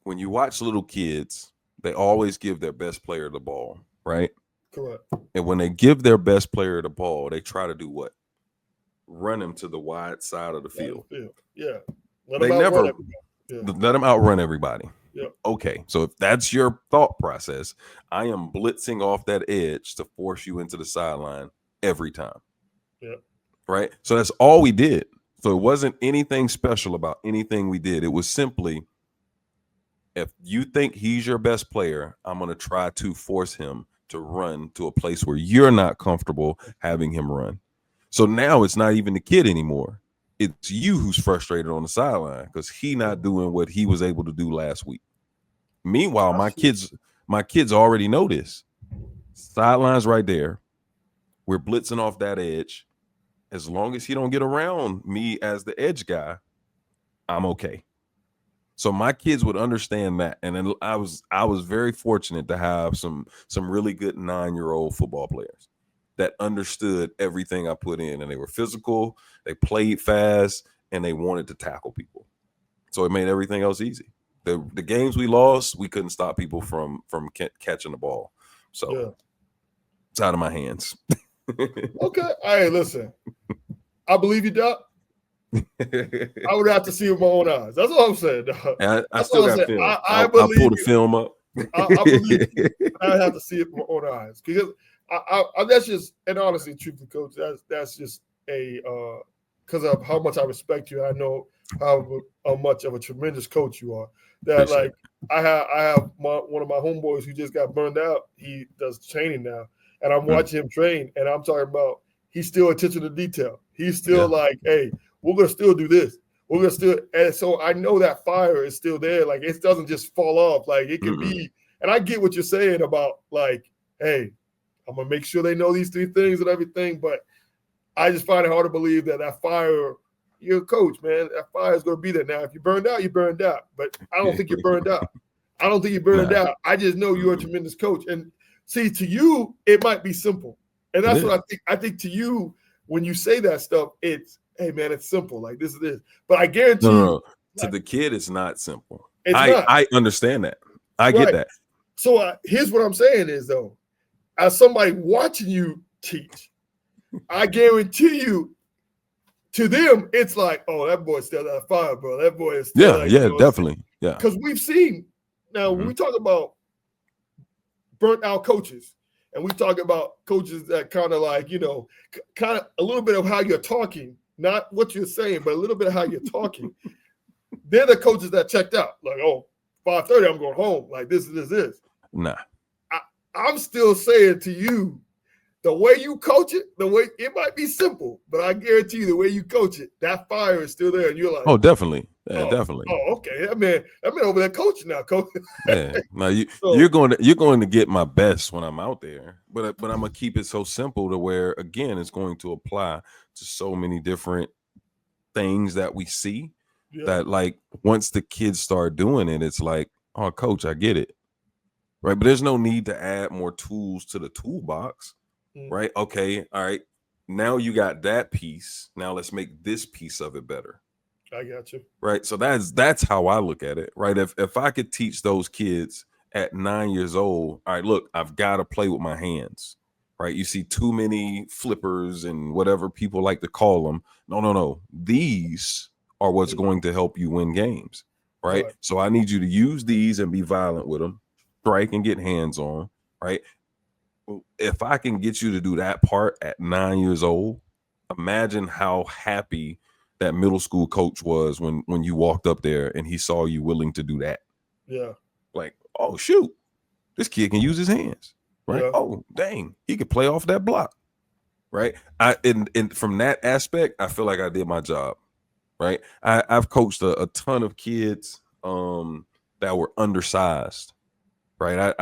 When you watch little kids, they always give their best player the ball, right? Correct. And when they give their best player the ball, they try to do what? Run him to the wide side of the field. Yeah. They never let them outrun everybody. Yeah. Okay, so if that's your thought process, I am blitzing off that edge to force you into the sideline every time. Yeah. Right. So that's all we did. So it wasn't anything special about anything we did. It was simply, if you think he's your best player, I'm going to try to force him to run to a place where you're not comfortable having him run. So now it's not even the kid anymore. It's you who's frustrated on the sideline because he not doing what he was able to do last week. Meanwhile, my kids already know this. Sideline's right there. We're blitzing off that edge. As long as he don't get around me as the edge guy, I'm okay. So my kids would understand that. And then I was very fortunate to have some really good 9-year-old football players that understood everything I put in, and they were physical, they played fast, and they wanted to tackle people. So it made everything else easy. The games we lost, we couldn't stop people from catching the ball. So it's out of my hands. Okay. Hey, listen. I believe you, Doc. I would have to see it with my own eyes. That's all I'm saying, Doc. I still got film. I'll pull the film up. I believe I have to see it with my own eyes because that's just, and honestly, truthfully, Coach, that's just because of how much I respect you. I know how much of a tremendous coach you are. That Appreciate I have one of my homeboys who just got burned out. He does training now, and I'm watching him train, and I'm talking about he's still attention to detail. He's still like, hey, we're gonna still do this. We're gonna still, and so I know that fire is still there. Like it doesn't just fall off. Like it can be, and I get what you're saying about like, hey, I'm gonna make sure they know these 3 things and everything. But I just find it hard to believe that fire. You're a coach, man. That fire is going to be there. Now, if you burned out, you burned out. But I don't think you're burned out. I don't think you're burned out. I just know you're a tremendous coach. And see, to you, it might be simple. And that's what I think. I think to you, when you say that stuff, it's, hey, man, it's simple. Like this is this. But I guarantee you. To the kid, it's not simple. Not. I understand that. I get that. So here's what I'm saying is, though, as somebody watching you teach, I guarantee you, to them, it's like, oh, that boy still got fire, bro. That boy is still definitely. Yeah. Because we've seen now when we talk about burnt out coaches, and we talk about coaches that kind of like, kind of a little bit of how you're talking, not what you're saying, but a little bit of how you're talking. They're the coaches that checked out. Like, oh, 5:30, I'm going home. Like this. Nah. I'm still saying to you, the way you coach it, it might be simple, but I guarantee you the way you coach it, that fire is still there. And you're like, oh, definitely. Yeah, definitely. Oh, okay. That man over there coaching now, coach. Yeah. Now you're going to get my best when I'm out there, but I'm gonna keep it so simple to where, again, it's going to apply to so many different things that we see that, like, once the kids start doing it, it's like, oh, coach, I get it. Right. But there's no need to add more tools to the toolbox. Right. Okay. All right. Now you got that piece. Now let's make this piece of it better. I got you. Right. So that's how I look at it. Right. If I could teach those kids at 9 years old, all right, look, I've got to play with my hands. Right. You see too many flippers and whatever people like to call them. No. These are what's going to help you win games. Right. So I need you to use these and be violent with them. Strike and get hands on. Right. If I can get you to do that part at 9 years old, imagine how happy that middle school coach was when you walked up there and he saw you willing to do that. Yeah. Like, oh, shoot, this kid can use his hands. Right. Yeah. Oh, dang, he could play off that block. Right. And from that aspect, I feel like I did my job. Right. I've coached a ton of kids that were undersized, right? I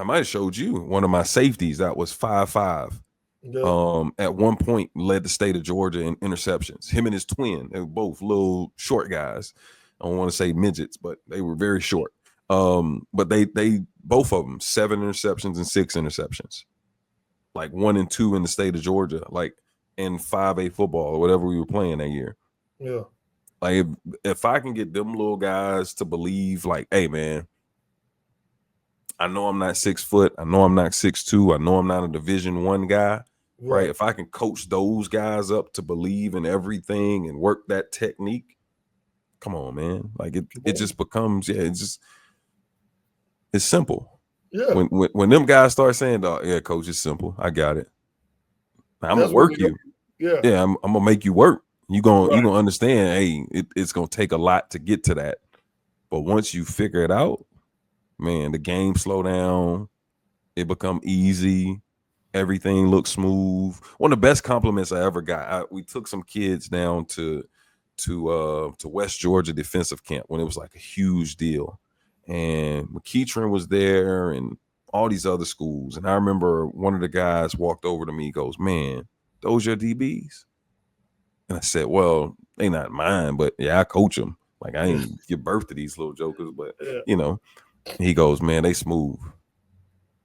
might have showed you one of my safeties that was 5'5". Yeah. At one point led the state of Georgia in interceptions. Him and his twin, they were both little short guys. I don't want to say midgets, but they were very short. But they both of them 7 interceptions and 6 interceptions, like 1 and 2 in the state of Georgia, like in 5A football or whatever we were playing that year. Yeah. Like if I can get them little guys to believe, like, hey man, I know I'm not 6 foot, I know I'm not 6'2", I know I'm not a Division I guy. Right. If I can coach those guys up to believe in everything and work that technique, come on, man. Like it just becomes, it's simple. Yeah. When them guys start saying, oh, yeah, coach, it's simple. I got it. I'm gonna work you. Yeah. Yeah, I'm gonna make you work. You gonna understand, hey, it's gonna take a lot to get to that. But once you figure it out, man, the game slow down, it become easy. Everything looks smooth. One of the best compliments I ever got. We took some kids down to West Georgia defensive camp when it was like a huge deal, and McKeitron was there and all these other schools. And I remember one of the guys walked over to me, goes, "Man, those your DBs?" And I said, "Well, they not mine, but yeah, I coach them. Like I ain't give birth to these little jokers, but you know." He goes, "Man, they smooth.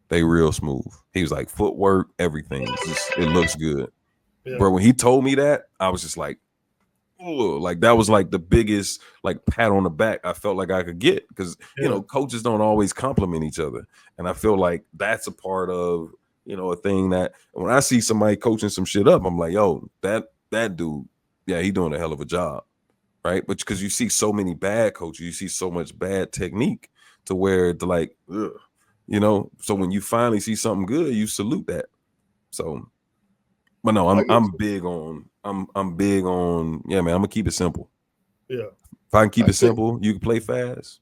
They real smooth." He was like, footwork, everything. It looks good. Yeah. Bro, when he told me that, I was just like, oh, like that was like the biggest like pat on the back I felt like I could get, because you know, coaches don't always compliment each other. And I feel like that's a part of, you know, a thing that when I see somebody coaching some shit up, I'm like, yo, that dude, yeah, he doing a hell of a job. Right. But because you see so many bad coaches, you see so much bad technique to where it's like, ugh. You know, so when you finally see something good, you salute that. So, but no, I'm big on, yeah, man, I'm gonna keep it simple. Yeah. If I can keep it simple, you can play fast.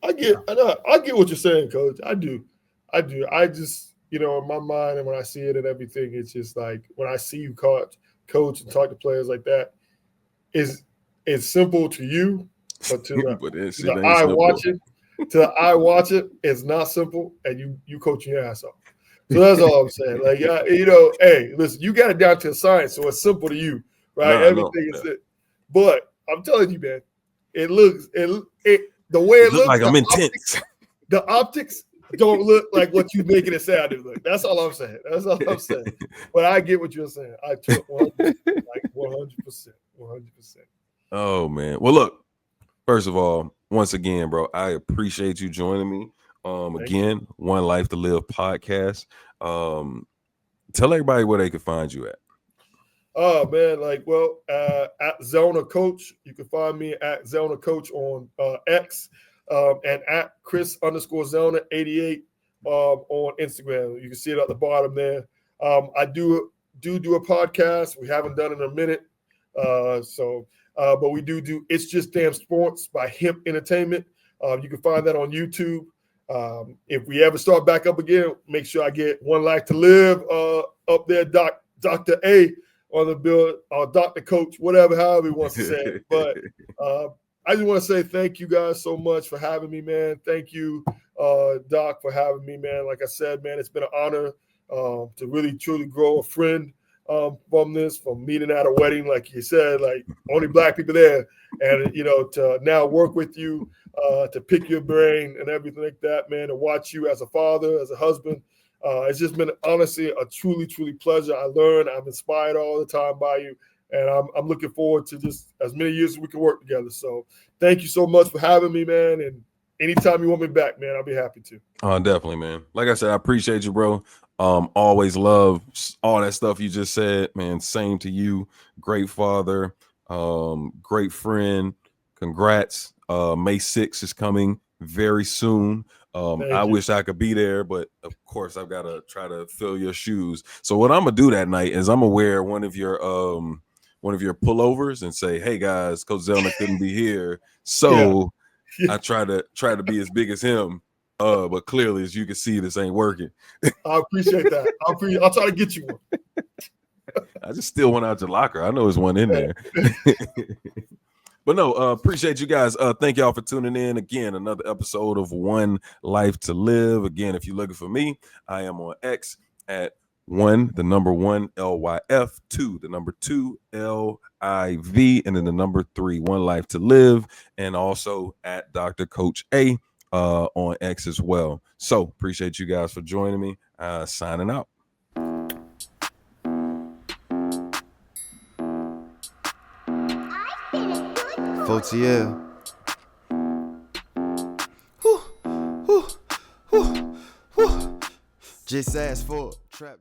I get what you're saying, Coach. I do. I just, you know, in my mind, and when I see it and everything, it's just like when I see you coach and talk to players like that, it's simple to you, but to the eye watching. To the eye watch it, it's not simple, and you coaching your ass off. So that's all I'm saying. Like, you know, hey, listen, you got it down to a science, so it's simple to you, right? Everything is it. But I'm telling you, man, the way it looks like I'm intense. The optics don't look like what you making it sound to look. That's all I'm saying. But I get what you're saying. I took 100%. Oh man. Well, look. First of all, once again, bro, I appreciate you joining me. Again, One Life to Live podcast. Tell everybody where they can find you at. Oh man, at Zona Coach. You can find me at Zona Coach on X, and at Chris_Zona88 on Instagram. You can see it at the bottom there. I do a podcast. We haven't done it in a minute, but we do It's Just Damn Sports by Hemp Entertainment. You can find that on YouTube. If we ever start back up again, make sure I get One Life to Live up there, Dr. A on the bill, or Dr. Coach, however he wants to say it. But I just want to say thank you guys so much for having me, man. Thank you, Doc, for having me, man. Like I said, man, it's been an honor to really, truly grow a friend from meeting at a wedding, like you said, like only Black people there, and you know, to now work with you, to pick your brain and everything like that, man, to watch you as a father, as a husband. It's just been honestly a truly, truly pleasure. I learn, I'm inspired all the time by you, and I'm looking forward to just as many years as we can work together. So thank you so much for having me, man, and anytime you want me back, man, I'll be happy to. Oh, definitely, man. Like I said, I appreciate you, bro. Always love all that stuff you just said, man. Same to you. Great father, great friend. Congrats. May 6th is coming very soon. I wish I could be there, but of course I've got to try to fill your shoes. So what I'm gonna do that night is I'm gonna wear one of your pullovers and say, "Hey guys, Coach Zellner couldn't be here, so I try to be as big as him." But clearly, as you can see, this ain't working. I appreciate that. I'll try to get you one. I just steal one out your locker. I know there's one in there. But no, appreciate you guys. Thank y'all for tuning in again. Another episode of One Life to Live. Again, if you're looking for me, I am on X at 1, the number 1 LYF, 2, the number 2 LIV, and then the number 3 One Life to Live, and also at Dr. Coach A on X as well. So appreciate you guys for joining me. Signing out. Fotiel. Just ask for trap.